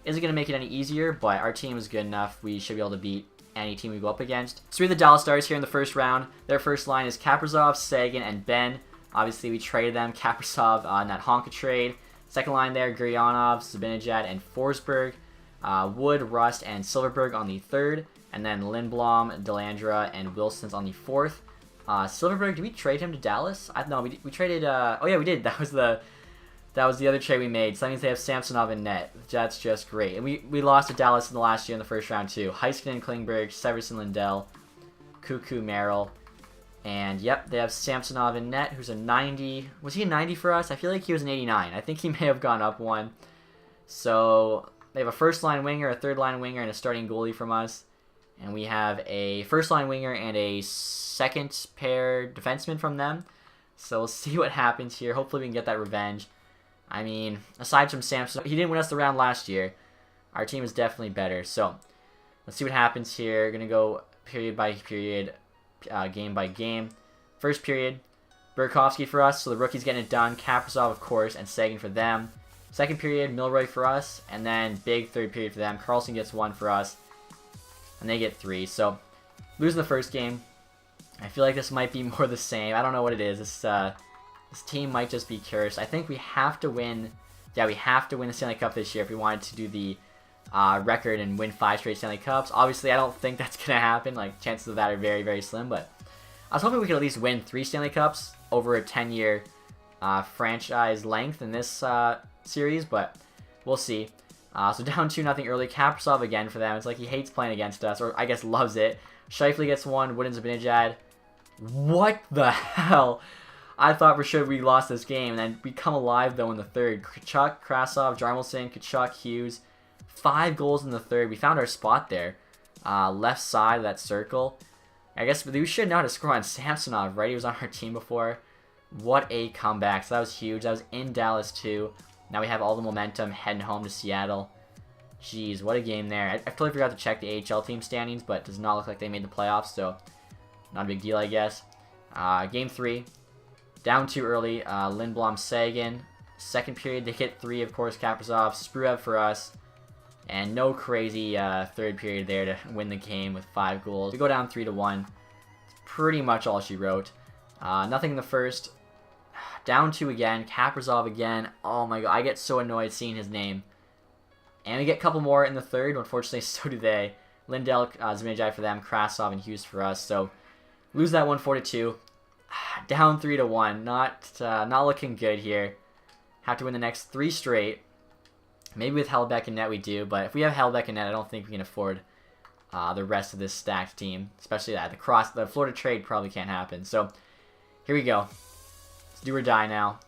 isn't going to make it any easier, but our team is good enough. We should be able to beat any team we go up against. So we have the Dallas Stars here in the first round. Their first line is Kaprizov, Sagan, and Ben. Obviously, we traded them. Kaprizov in that Honka trade. Second line there, Gurionov, Zibanejad, and Forsberg. Wood, Rust, and Silverberg on the third. And then Lindblom, Delandra, and Wilson's on the fourth. Silverberg, did we trade him to Dallas? No, we traded... oh yeah, we did. That was the other trade we made. So that means they have Samsonov in net. That's just great. And we lost to Dallas in the last year in the first round too. Heiskanen, Klingberg, Severson, Lindell, Cuckoo, Merrill. And yep, they have Samsonov in net, who's a 90. Was he a 90 for us? I feel like he was an 89. I think he may have gone up one. So they have a first line winger, a third line winger, and a starting goalie from us. And we have a first line winger and a second pair defenseman from them. So we'll see what happens here. Hopefully we can get that revenge. I mean, aside from Samson, he didn't win us the round last year. Our team is definitely better. So let's see what happens here. Going to go period by period, game by game. First period, Burakovsky for us, so the rookie's getting it done. Kaprizov, of course, and Sagan for them. Second period, Milroy for us, and then big third period for them. Carlson gets 1 for us, and they get 3. So losing the first game. I feel like this might be more the same. I don't know what it is. This team might just be cursed. I think we have to win. Yeah, we have to win the Stanley Cup this year if we wanted to do the record and win 5 straight Stanley Cups. Obviously, I don't think that's going to happen. Like, chances of that are very, very slim. But I was hoping we could at least win 3 Stanley Cups over a 10-year franchise length in this series. But we'll see. So down 2-0 early. Kaprizov again for them. It's like he hates playing against us, or I guess loves it. Scheifele gets 1. Wood and Zibanejad. What the hell? I thought for sure we lost this game, and then we come alive, though, in the third. Kachuk, Krasov, Jarmelson, Kachuk, Hughes. 5 goals in the third. We found our spot there. Left side of that circle. I guess we should know how to score on Samsonov, right? He was on our team before. What a comeback. So that was huge. That was in Dallas, too. Now we have all the momentum heading home to Seattle. Jeez, what a game there. I totally forgot to check the AHL team standings, but it does not look like they made the playoffs, so not a big deal, I guess. Game 3. Down 2 early. Lindblom, Sagan. Second period, they hit 3, of course, Kaprizov. Spruev for us. And no crazy third period there to win the game with 5 goals. We go down 3-1. Pretty much all she wrote. Nothing in the first. Down 2 again. Kaprizov again. Oh my god, I get so annoyed seeing his name. And we get a couple more in the third. Unfortunately, so do they. Lindell, Zibanejad for them. Krasov and Hughes for us. So lose that one 4-2. Down 3-1. Not looking good here. Have to win the next 3 straight. Maybe with Hellbeck in net we do, but if we have Hellbeck in net, I don't think we can afford the rest of this stacked team. Especially that. The Florida trade probably can't happen. So here we go. Let's do or die now.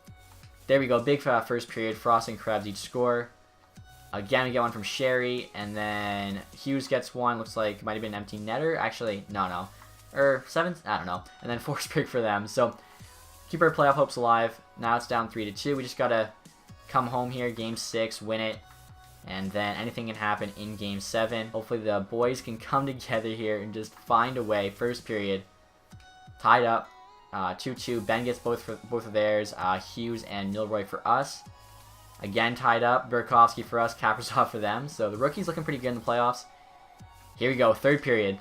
There we go. Big first period. Frost and Krebs each score. Again, we get one from Sherry, and then Hughes gets 1. Looks like it might have been an empty netter. Actually, no. Or 7? I don't know. And then Forsberg for them. So keep our playoff hopes alive. Now it's down 3-2. We just got to come home here, game 6, win it, and then anything can happen in game 7. Hopefully the boys can come together here and just find a way. First period, tied up, 2-2. Ben gets both of theirs. Hughes and Milroy for us. Again tied up. Burakovsky for us. Kaprizov for them. So the rookie's looking pretty good in the playoffs. Here we go, third period,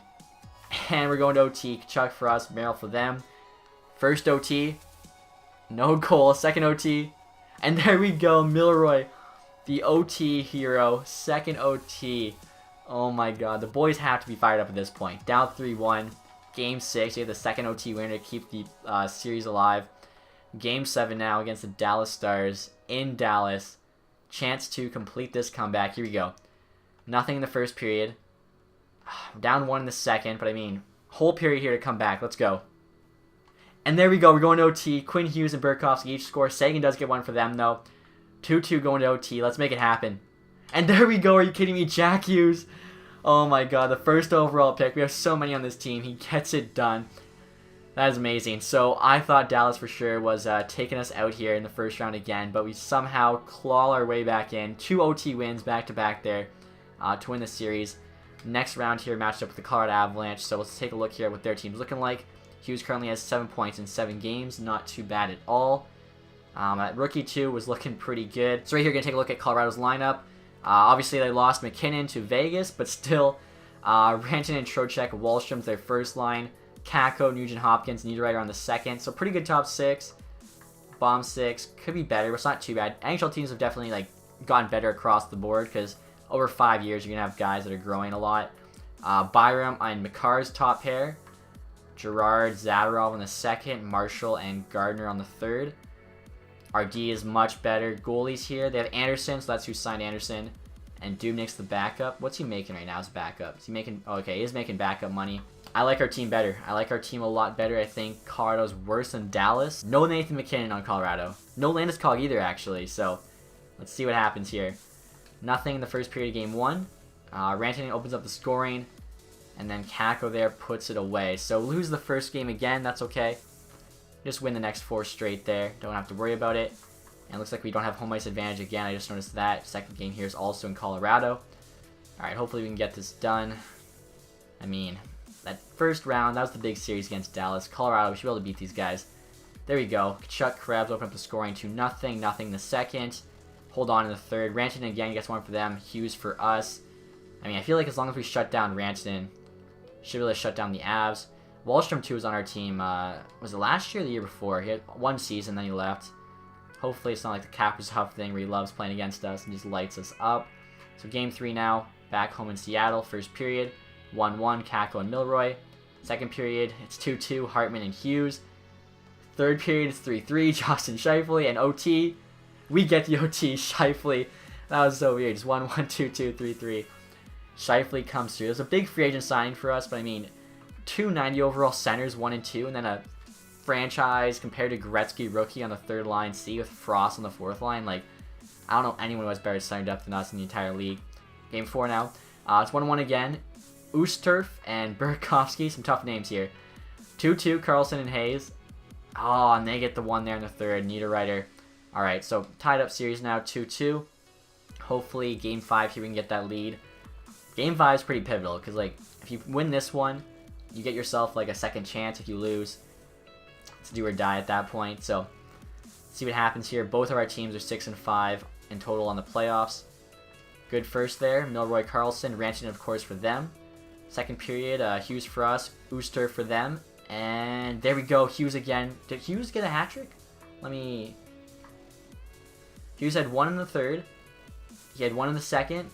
and we're going to OT. Kachuk for us. Merrill for them. First OT, no goal. Second OT. And there we go, Milroy, the OT hero, second OT. Oh my god, the boys have to be fired up at this point. Down 3-1, game 6, you have the second OT winner to keep the series alive. Game 7 now against the Dallas Stars in Dallas. Chance to complete this comeback. Here we go. Nothing in the first period. Down 1 in the second, but I mean, whole period here to come back. Let's go. And there we go. We're going to OT. Quinn Hughes and Burakovsky each score. Sagan does get 1 for them, though. 2-2 going to OT. Let's make it happen. And there we go. Are you kidding me? Jack Hughes. Oh, my God. The first overall pick. We have so many on this team. He gets it done. That is amazing. So I thought Dallas for sure was taking us out here in the first round again, but we somehow claw our way back in. 2 OT wins back-to-back there to win the series. Next round here matched up with the Colorado Avalanche. So let's take a look here at what their team's looking like. Hughes currently has 7 points in 7 games. Not too bad at all. Rookie 2 was looking pretty good. So right here, going to take a look at Colorado's lineup. Obviously, they lost McKinnon to Vegas, but still, Rantanen and Trocheck, Wahlstrom's their first line. Kakko, Nugent Hopkins, Niederreiter on the second. So pretty good top 6. Bomb 6. Could be better, but it's not too bad. NHL teams have definitely like gotten better across the board because over 5 years, you're going to have guys that are growing a lot. Byram and McCarr's top pair. Gerard, Zadorov on the second. Marshall and Gardner on the third. Our D is much better. Goalies here, they have Anderson, so that's who signed Anderson. And Dubnik's the backup. What's he making right now as backup? Is he making... Oh, okay, he is making backup money. I like our team better. I like our team a lot better. I think Colorado's worse than Dallas. No Nathan McKinnon on Colorado. No Landeskog either, actually. So, let's see what happens here. Nothing in the first period of game 1. Rantanen opens up the scoring. And then Kakko there puts it away. So, lose the first game again. That's okay. Just win the next 4 straight there. Don't have to worry about it. And it looks like we don't have home ice advantage again. I just noticed that. Second game here is also in Colorado. Alright, hopefully we can get this done. I mean, that first round, that was the big series against Dallas. Colorado, we should be able to beat these guys. There we go. Chuck Krebs open up the scoring to nothing. Nothing in the second. Hold on in the third. Rantanen again gets one for them. Hughes for us. I mean, I feel like as long as we shut down Rantanen, should be able to shut down the Avs. Wahlstrom, too, was on our team, was it last year or the year before? He had 1 season, then he left. Hopefully it's not like the Kaprizov thing where he loves playing against us and just lights us up. So game 3 now, back home in Seattle. First period, 1-1, Kakko and Milroy. Second period, it's 2-2, Hartman and Hughes. Third period, it's 3-3, Justin Scheifele and OT. We get the OT, Scheifele. That was so weird, just 1-1, 2-2, 3-3. Scheifele comes through. It was a big free agent signing for us, but I mean... 290 overall centers, 1 and 2, and then a franchise compared to Gretzky rookie on the third line C with Frost on the fourth line. Like, I don't know anyone who has better center depth than us in the entire league. Game 4 now. It's 1-1 again. Oosturf and Burakovsky, some tough names here. 2-2, Carlson and Hayes. Oh, and they get the 1 there in the third. Niederreiter. Alright, so tied up series now, 2-2. Hopefully, game 5 here we can get that lead. Game 5 is pretty pivotal, because, like, if you win this one, you get yourself like a second chance. If you lose, it's do or die at that point. So, see what happens here. Both of our teams are 6-5 in total on the playoffs. Good first there. Milroy, Carlson, Rantanen, of course, for them. Second period, Hughes for us, Ooster for them. And there we go, Hughes again. Did Hughes get a hat trick? Hughes had 1 in the third. He had 1 in the second.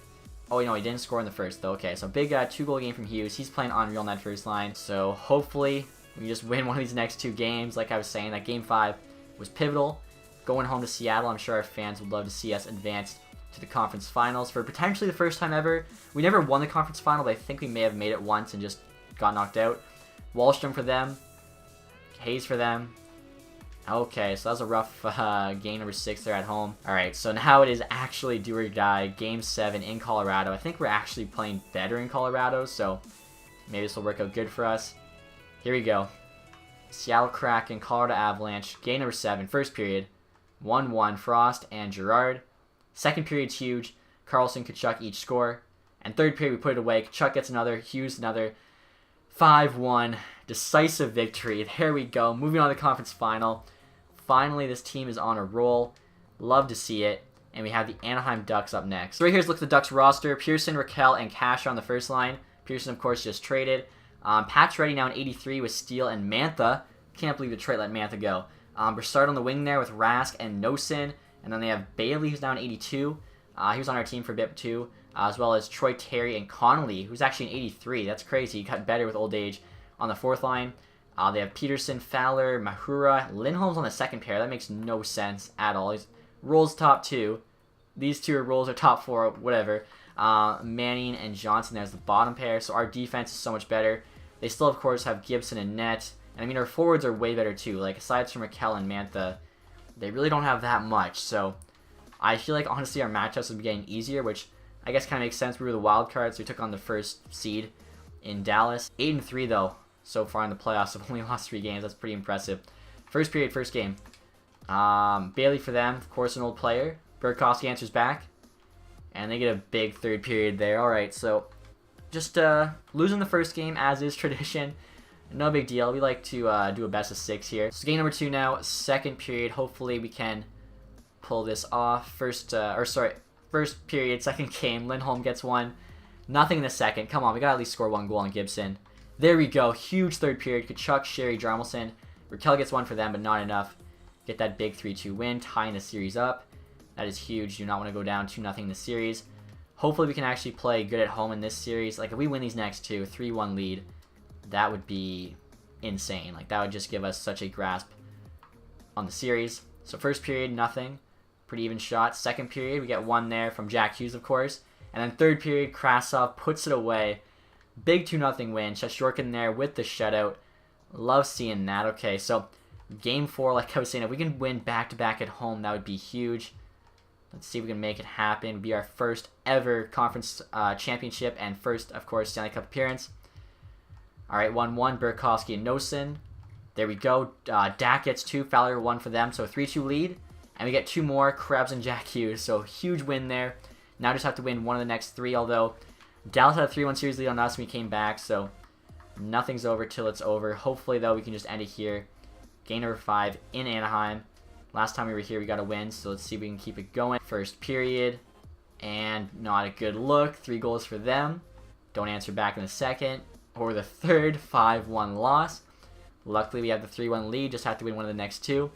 Oh, no, he didn't score in the first, though. Okay, so big 2-goal game from Hughes. He's playing unreal in that first line. So hopefully we just win one of these next 2 games. Like I was saying, that game 5 was pivotal. Going home to Seattle, I'm sure our fans would love to see us advance to the conference finals for potentially the first time ever. We never won the conference final, but I think we may have made it once and just got knocked out. Wahlstrom for them. Hayes for them. Okay, so that was a rough game number 6 there at home. Alright, so now it is actually do or die. Game 7 in Colorado. I think we're actually playing better in Colorado, so maybe this will work out good for us. Here we go. Seattle Kraken, Colorado Avalanche. Game number 7, first period. 1-1, Frost and Gerard. Second period's huge. Carlson, Kachuk each score. And third period, we put it away. Kachuk gets another. Hughes another. 5-1. Decisive victory. There we go. Moving on to the conference final. Finally, this team is on a roll. Love to see it. And we have the Anaheim Ducks up next. So right here's a look at the Ducks roster. Pearson, Raquel, and Cash on the first line. Pearson, of course, just traded. Pat's ready now in 83 with Steele and Mantha. Can't believe Detroit let Mantha go. Broussard on the wing there with Rask and Nosen. And then they have Bailey, who's now in 82. He was on our team for a bit too. As well as Troy Terry and Connolly, who's actually in 83. That's crazy. He got better with old age on the fourth line. They have Peterson, Fowler, Mahura, Lindholm's on the second pair. That makes no sense at all. He's Rolls top 2. These 2 are Rolls are top 4, whatever. Manning and Johnson there's the bottom pair. So our defense is so much better. They still, of course, have Gibson and Net. And I mean, our forwards are way better too. Like, aside from Raquel and Mantha, they really don't have that much. So I feel like, honestly, our matchups would be getting easier, which I guess kind of makes sense. We were the wild cards. So we took on the first seed in Dallas. 8-3, though, so far in the playoffs. Have only lost 3 games. That's pretty impressive. First period, first game. Bailey for them, of course, an old player. Burakovsky answers back. And they get a big third period there. Alright, so just losing the first game, as is tradition. No big deal. We like to do a best of 6 here. So game number 2 now. Second period. Hopefully we can pull this off. First period, second game. Lindholm gets one. Nothing in the second. Come on, we got to at least score 1 goal on Gibson. There we go. Huge third period. Kachuk, Sherry, Jarmelson. Raquel gets one for them, but not enough. Get that big 3-2 win, tying the series up. That is huge. Do not want to go down 2-0 in the series. Hopefully we can actually play good at home in this series. Like if we win these next 2, 3-1 lead, that would be insane. Like that would just give us such a grasp on the series. So first period, nothing. Pretty even shot. Second period, we get 1 there from Jack Hughes, of course. And then third period, Krasov puts it away. Big 2-0 win. Sheshorkin there with the shutout. Love seeing that. Okay, so game 4, like I was saying, if we can win back-to-back at home, that would be huge. Let's see if we can make it happen. It'd be our first ever conference championship and first, of course, Stanley Cup appearance. All right, 1-1, Burakovsky and Nosen. There we go. Dak gets 2, Fowler 1 for them, so 3-2 lead. And we get 2 more, Krebs and Jack Hughes, so huge win there. Now just have to win 1 of the next 3, although Dallas had a 3-1 series lead on us when we came back, so nothing's over till it's over. Hopefully, though, we can just end it here. Game number 5 in Anaheim. Last time we were here, we got a win, so let's see if we can keep it going. First period, and not a good look. 3 goals for them. Don't answer back in the second. Or the third, 5-1 loss. Luckily, we have the 3-1 lead. Just have to win 1 of the next 2.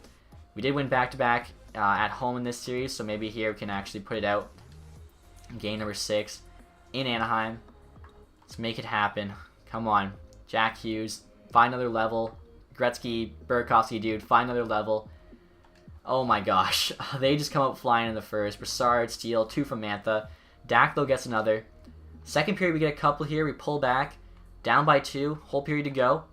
We did win back-to-back at home in this series, so maybe here we can actually put it out. Game number 6 in Anaheim. Let's make it happen. Come on. Jack Hughes, find another level. Gretzky, Burakovsky, dude, find another level. Oh my gosh. They just come up flying in the first. Broussard, steal, 2 from Mantha. Dak, though, gets another. Second period, we get a couple here. We pull back. Down by 2. Whole period to go.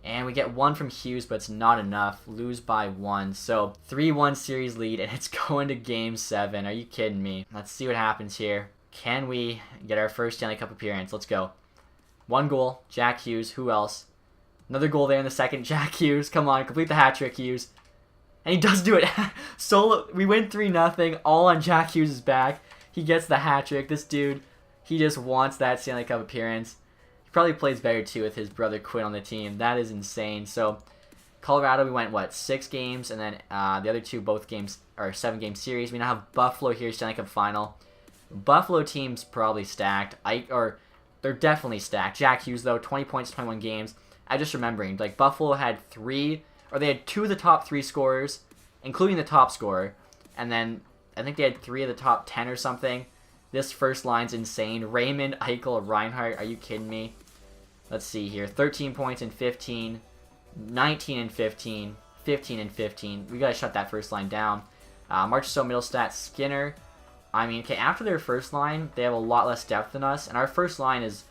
And we get 1 from Hughes, but it's not enough. Lose by 1. So 3-1 series lead, and it's going to game 7. Are you kidding me? Let's see what happens here. Can we get our first Stanley Cup appearance? Let's go. 1 goal. Jack Hughes. Who else? Another goal there in the second. Jack Hughes. Come on. Complete the hat trick, Hughes. And he does do it. Solo. We win 3-0. All on Jack Hughes' back. He gets the hat trick. This dude, he just wants that Stanley Cup appearance. Probably plays better too with his brother Quinn on the team. That is insane. So Colorado, we went what, 6 games, and then the other 2 both games are 7-game series. We now have Buffalo here, Stanley Cup Final. Buffalo team's probably stacked. They're definitely stacked. Jack Hughes though, 20 points, 21 games. I just remembering, like Buffalo had 2 of the top 3 scorers, including the top scorer, and then I think they had 3 of the top 10 or something. This first line's insane. Raymond, Eichel, Reinhart. Are you kidding me? Let's see here. 13 points in 15. 19 and 15. 15 and 15. We got to shut that first line down. Marchessault, Middlestat, Skinner. I mean, okay, after their first line, they have a lot less depth than us. And our first line is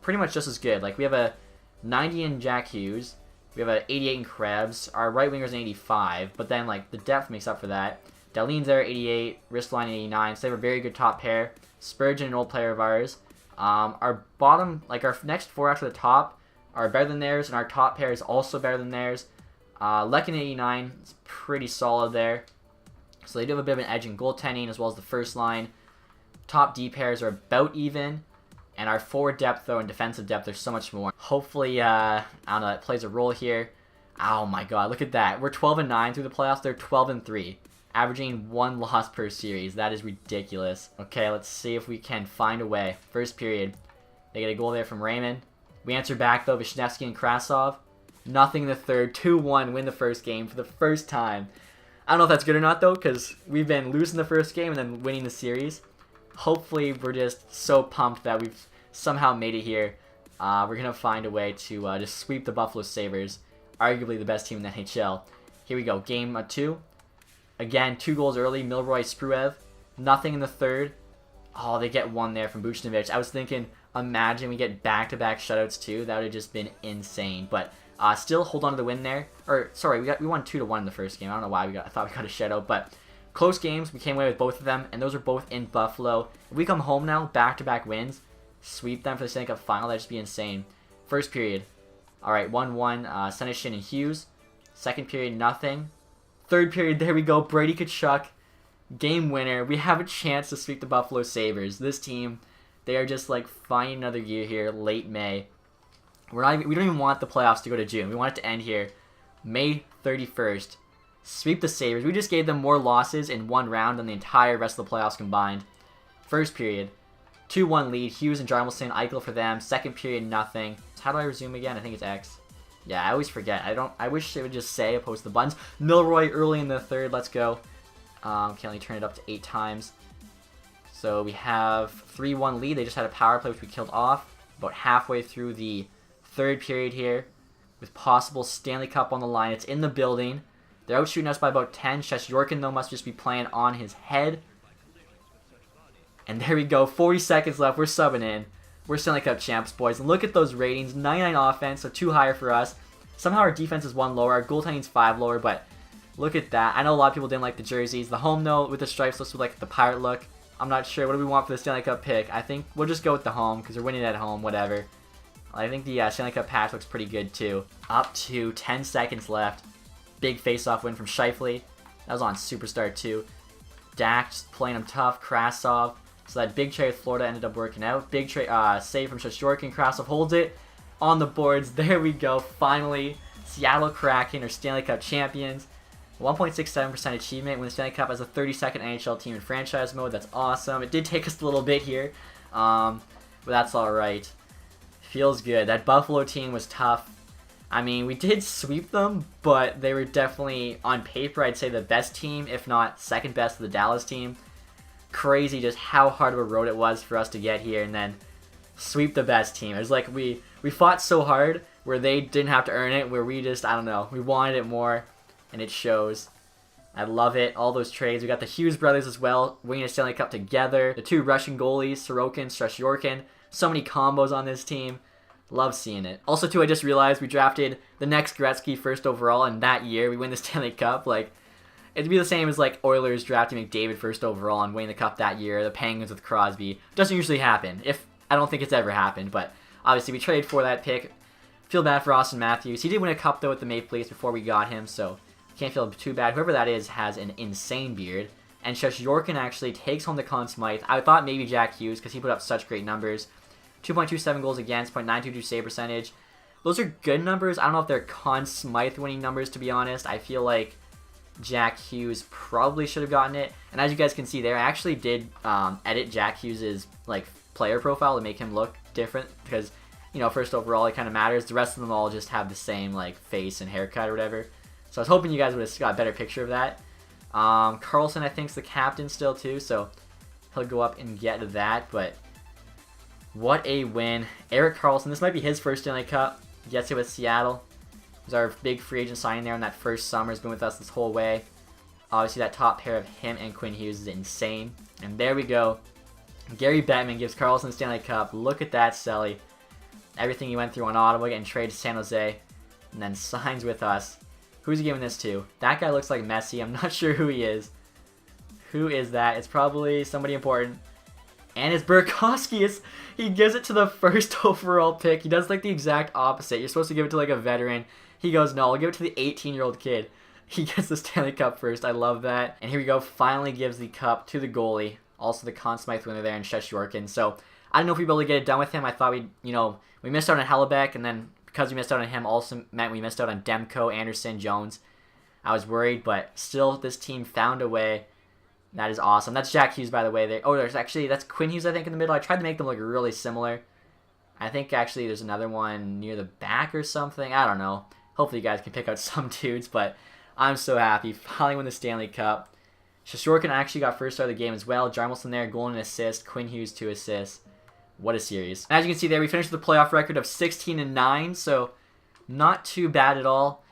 pretty much just as good. Like, we have a 90 in Jack Hughes. We have an 88 in Krebs. Our right winger's an 85. But then, like, the depth makes up for that. Dahlin's there, 88. Ristline, 89. So they have a very good top pair. Spurgeon, an old player of ours. Our bottom, like our next 4 after the top are better than theirs, and our top pair is also better than theirs. Lekin 89 is pretty solid there. So they do have a bit of an edge in goaltending as well as the first line. Top D pairs are about even. And our forward depth, though, and defensive depth, there's so much more. Hopefully, I don't know, that plays a role here. Oh my god, look at that. We're 12-9 through the playoffs. They're 12-3. Averaging 1 loss per series. That is ridiculous. Okay, let's see if we can find a way. First period. They get a goal there from Raymond. We answer back, though. Vishnevsky and Krasov. Nothing in the third. 2-1. Win the first game for the first time. I don't know if that's good or not, though, because we've been losing the first game and then winning the series. Hopefully, we're just so pumped that we've somehow made it here. We're going to find a way to just sweep the Buffalo Sabres. Arguably the best team in the NHL. Here we go. Game 2. Again, 2 goals early. Milroy, Spruev. Nothing in the third. Oh, they get 1 there from Buchnevich. I was thinking, imagine we get back-to-back shutouts too. That would have just been insane. But still hold on to the win there. Or sorry, we won 2-1 in the first game. I don't know why I thought we got a shutout, but close games. We came away with both of them, and those are both in Buffalo. If we come home now, back-to-back wins, sweep them for the Stanley Cup Final. That'd just be insane. First period. All right, 1-1. Senyshyn and Hughes. Second period, nothing. Third period, there we go. Brady Tkachuk, game winner. We have a chance to sweep the Buffalo Sabres. This team, they are just like finding another gear here, late May. We don't even want the playoffs to go to June. We want it to end here, May 31st. Sweep the Sabres. We just gave them more losses in one round than the entire rest of the playoffs combined. First period, 2-1 lead. Hughes and Jarmelson, Eichel for them. Second period, nothing. How do I resume again? I think it's X. Yeah, I always forget. I wish it would just say opposed to the buttons. Milroy early in the third. Let's go. Can only turn it up to 8 times. So we have 3-1 lead. They just had a power play, which we killed off about halfway through the third period here, with possible Stanley Cup on the line. It's in the building. They're out shooting us by about 10. Yorkin, though, must just be playing on his head. And there we go. 40 seconds left. We're subbing in. We're Stanley Cup champs, boys. And look at those ratings. 99 offense, so 2 higher for us. Somehow our defense is 1 lower. Our goaltending's 5 lower, but look at that. I know a lot of people didn't like the jerseys. The home, though, with the stripes looks like the pirate look. I'm not sure. What do we want for the Stanley Cup pick? I think we'll just go with the home because we're winning at home, whatever. I think the Stanley Cup patch looks pretty good, too. Up to 10 seconds left. Big face-off win from Scheifele. That was on Superstar, too. Dak just playing him tough. Krasov. So that big trade with Florida ended up working out. Big trade save from Shesterkin. Krasov holds it on the boards. There we go. Finally, Seattle Kraken are Stanley Cup champions. 1.67% achievement. Win the Stanley Cup as a 32nd NHL team in franchise mode. That's awesome. It did take us a little bit here, but that's all right. Feels good. That Buffalo team was tough. I mean, we did sweep them, but they were definitely, on paper, I'd say the best team, if not second best of the Dallas team. Crazy just how hard of a road it was for us to get here and then sweep the best team. It was like we fought so hard where they didn't have to earn it, where we just, I don't know, we wanted it more, and it shows. I love it. All those trades. We got the Hughes brothers as well, winning a Stanley Cup together. The 2 Russian goalies, Sorokin, Shesterkin. So many combos on this team. Love seeing it. Also, too, I just realized we drafted the next Gretzky first overall, and that year we win the Stanley Cup. Like, it'd be the same as like Oilers drafting McDavid first overall and winning the Cup that year. The Penguins with Crosby. Doesn't usually happen. I don't think it's ever happened, but obviously we traded for that pick. Feel bad for Austin Matthews. He did win a Cup though with the Maple Leafs before we got him, so can't feel too bad. Whoever that is has an insane beard. And Shesterkin actually takes home the Conn Smythe. I thought maybe Jack Hughes because he put up such great numbers. 2.27 goals against, .922 save percentage. Those are good numbers. I don't know if they're Conn Smythe winning numbers, to be honest. I feel like Jack Hughes probably should have gotten it. And as you guys can see there, I actually did edit Jack Hughes' like player profile to make him look different because, you know, first overall it kind of matters. The rest of them all just have the same like face and haircut or whatever. So I was hoping you guys would have got a better picture of that. Carlson, I think, is the captain still too, so he'll go up and get that, but what a win. Erik Karlsson, this might be his first Stanley Cup. He gets it with Seattle. He's our big free agent signing there in that first summer. He's been with us this whole way. Obviously, that top pair of him and Quinn Hughes is insane. And there we go. Gary Bettman gives Karlsson the Stanley Cup. Look at that, Selly. Everything he went through on Ottawa, getting traded to San Jose, and then signs with us. Who's he giving this to? That guy looks like Messi. I'm not sure who he is. Who is that? It's probably somebody important. And it's Burakovsky. He gives it to the first overall pick. He does like the exact opposite. You're supposed to give it to like a veteran. He goes, no, I'll give it to the 18-year-old kid. He gets the Stanley Cup first. I love that. And here we go. Finally gives the cup to the goalie. Also the Conn Smythe winner there in Shesterkin. So I don't know if we'd be able to get it done with him. I thought we missed out on Hellebuck, and then because we missed out on him also meant we missed out on Demko, Anderson, Jones. I was worried, but still this team found a way. That is awesome. That's Jack Hughes, by the way. That's Quinn Hughes, I think, in the middle. I tried to make them look really similar. I think, actually, there's another one near the back or something. I don't know. Hopefully you guys can pick out some dudes, but I'm so happy. Finally win the Stanley Cup. Shesterkin actually got first star of the game as well. Jarmelson there, goal and assist. Quinn Hughes, 2 assists. What a series. As you can see there, we finished with a playoff record of 16-9, so not too bad at all.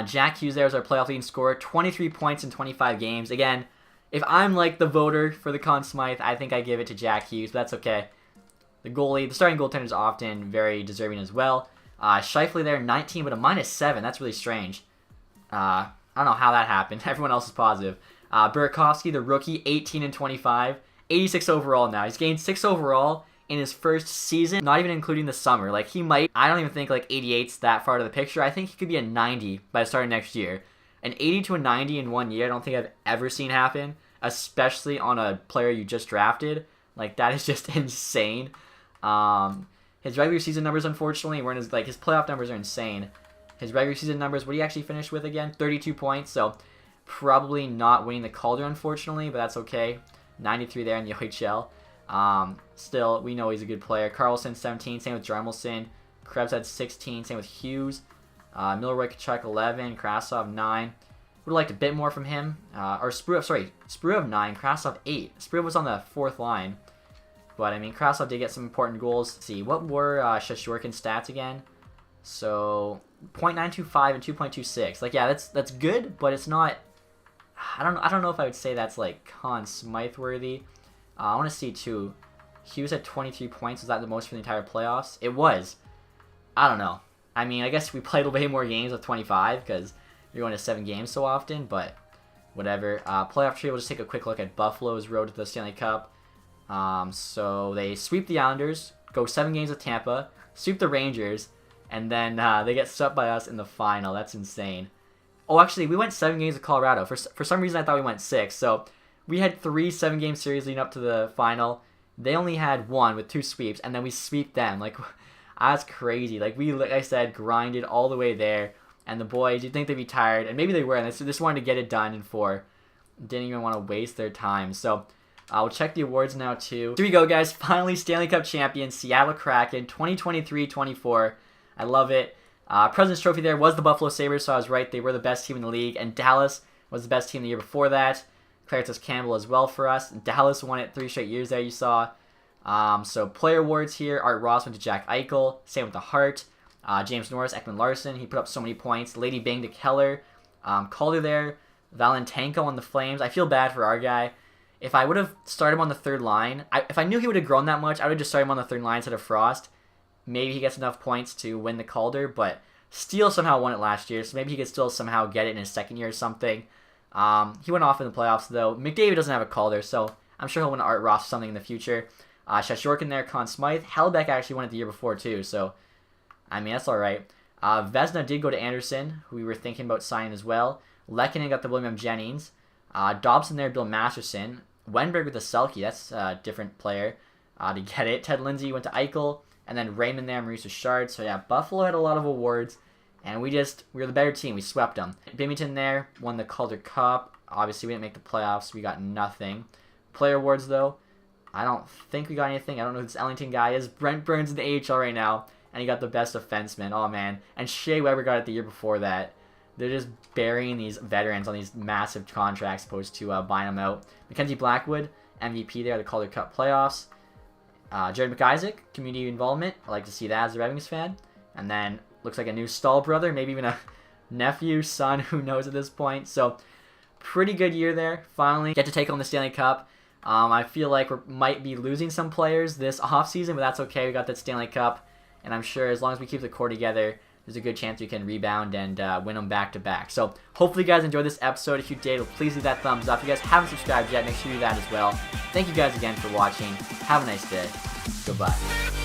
Jack Hughes there is our playoff leading scorer. 23 points in 25 games. Again, if I'm like the voter for the Conn Smythe, I think I give it to Jack Hughes, but that's okay. The starting goaltender is often very deserving as well. Scheifele there, 19, but a -7. That's really strange. I don't know how that happened. Everyone else is positive. Burakovsky, the rookie, 18 and 25. 86 overall now. He's gained 6 overall in his first season, not even including the summer. Like, he might, I don't even think like 88's that far to the picture. I think he could be a 90 by the start of next year. An 80 to a 90 in 1 year, I don't think I've ever seen happen, especially on a player you just drafted. Like, that is just insane. His regular season numbers, unfortunately, weren't as, like, his playoff numbers are insane. His regular season numbers, what did he actually finish with again? 32 points, so probably not winning the Calder, unfortunately, but that's okay. 93 there in the OHL. Still, we know he's a good player. Carlson, 17, same with Jarmelson. Krebs had 16, same with Hughes. Milroy Kachuk, 11. Krasov, 9. Would have liked a bit more from him. Or Spruev 9, Krasov 8. Spruev was on the 4th line. But, I mean, Krasov did get some important goals. Let's see, what were Shashorkin's stats again? So, .925 and 2.26. Like, yeah, that's good, but it's not... I don't know if I would say that's, like, Conn Smythe worthy. I want to see, too. Hughes had 23 points. Was that the most for the entire playoffs? It was. I don't know. I mean, I guess we played way more games with 25 because you're going to 7 games so often, but whatever. Playoff tree, we'll just take a quick look at Buffalo's road to the Stanley Cup. So they sweep the Islanders, go 7 games with Tampa, sweep the Rangers, and then they get swept by us in the final. That's insane. Oh, actually, we went 7 games with Colorado. For some reason, I thought we went 6. So we had 3 7-game series leading up to the final. They only had 1 with 2 sweeps, and then we sweep them. Like, that's crazy. Like I said, grinded all the way there. And the boys, you'd think they'd be tired, and maybe they were, and they just wanted to get it done in 4. Didn't even want to waste their time. So we'll check the awards now, too. Here we go, guys. Finally, Stanley Cup champions, Seattle Kraken, 2023-24. I love it. President's Trophy there was the Buffalo Sabres, so I was right. They were the best team in the league, and Dallas was the best team the year before that. Claritas Campbell as well for us. Dallas won it 3 straight years there, you saw. So player awards here. Art Ross went to Jack Eichel. Same with the Hart. James Norris, Ekman Larson. He put up so many points. Lady Bing to Keller. Calder there. Valentenko on the Flames. I feel bad for our guy. If I would have started him on the 3rd line, if I knew he would have grown that much, I would have just started him on the 3rd line instead of Frost. Maybe he gets enough points to win the Calder, but Steele somehow won it last year, so maybe he could still somehow get it in his 2nd year or something. He went off in the playoffs, though. McDavid doesn't have a Calder, so I'm sure he'll win Art Ross or something in the future. Shashorkin there, Conn Smythe. Hellbeck actually won it the year before, too, so, I mean, that's alright. Vezina did go to Anderson, who we were thinking about signing as well. Lehkonen got the William Jennings. Dobson there, Bill Masterson. Wenberg with the Selke, that's a different player to get it. Ted Lindsay went to Eichel. And then Raymond there, Maurice Richard. So yeah, Buffalo had a lot of awards. And we were the better team. We swept them. Binghamton there won the Calder Cup. Obviously, we didn't make the playoffs. We got nothing. Player awards, though, I don't think we got anything. I don't know who this Ellington guy is. Brent Burns in the AHL right now. And he got the best defenseman. Oh, man. And Shea Weber got it the year before that. They're just burying these veterans on these massive contracts opposed to buying them out. Mackenzie Blackwood, MVP there at the Calder Cup playoffs. Jared McIsaac, community involvement. I like to see that as a Red Wings fan. And then looks like a new Stahl brother, maybe even a nephew, son, who knows at this point. So pretty good year there. Finally get to take on the Stanley Cup. I feel like we might be losing some players this offseason, but that's okay. We got that Stanley Cup, and I'm sure as long as we keep the core together, there's a good chance we can rebound and win them back-to-back. So hopefully you guys enjoyed this episode. If you did, please leave that thumbs up. If you guys haven't subscribed yet, make sure you do that as well. Thank you guys again for watching. Have a nice day. Goodbye.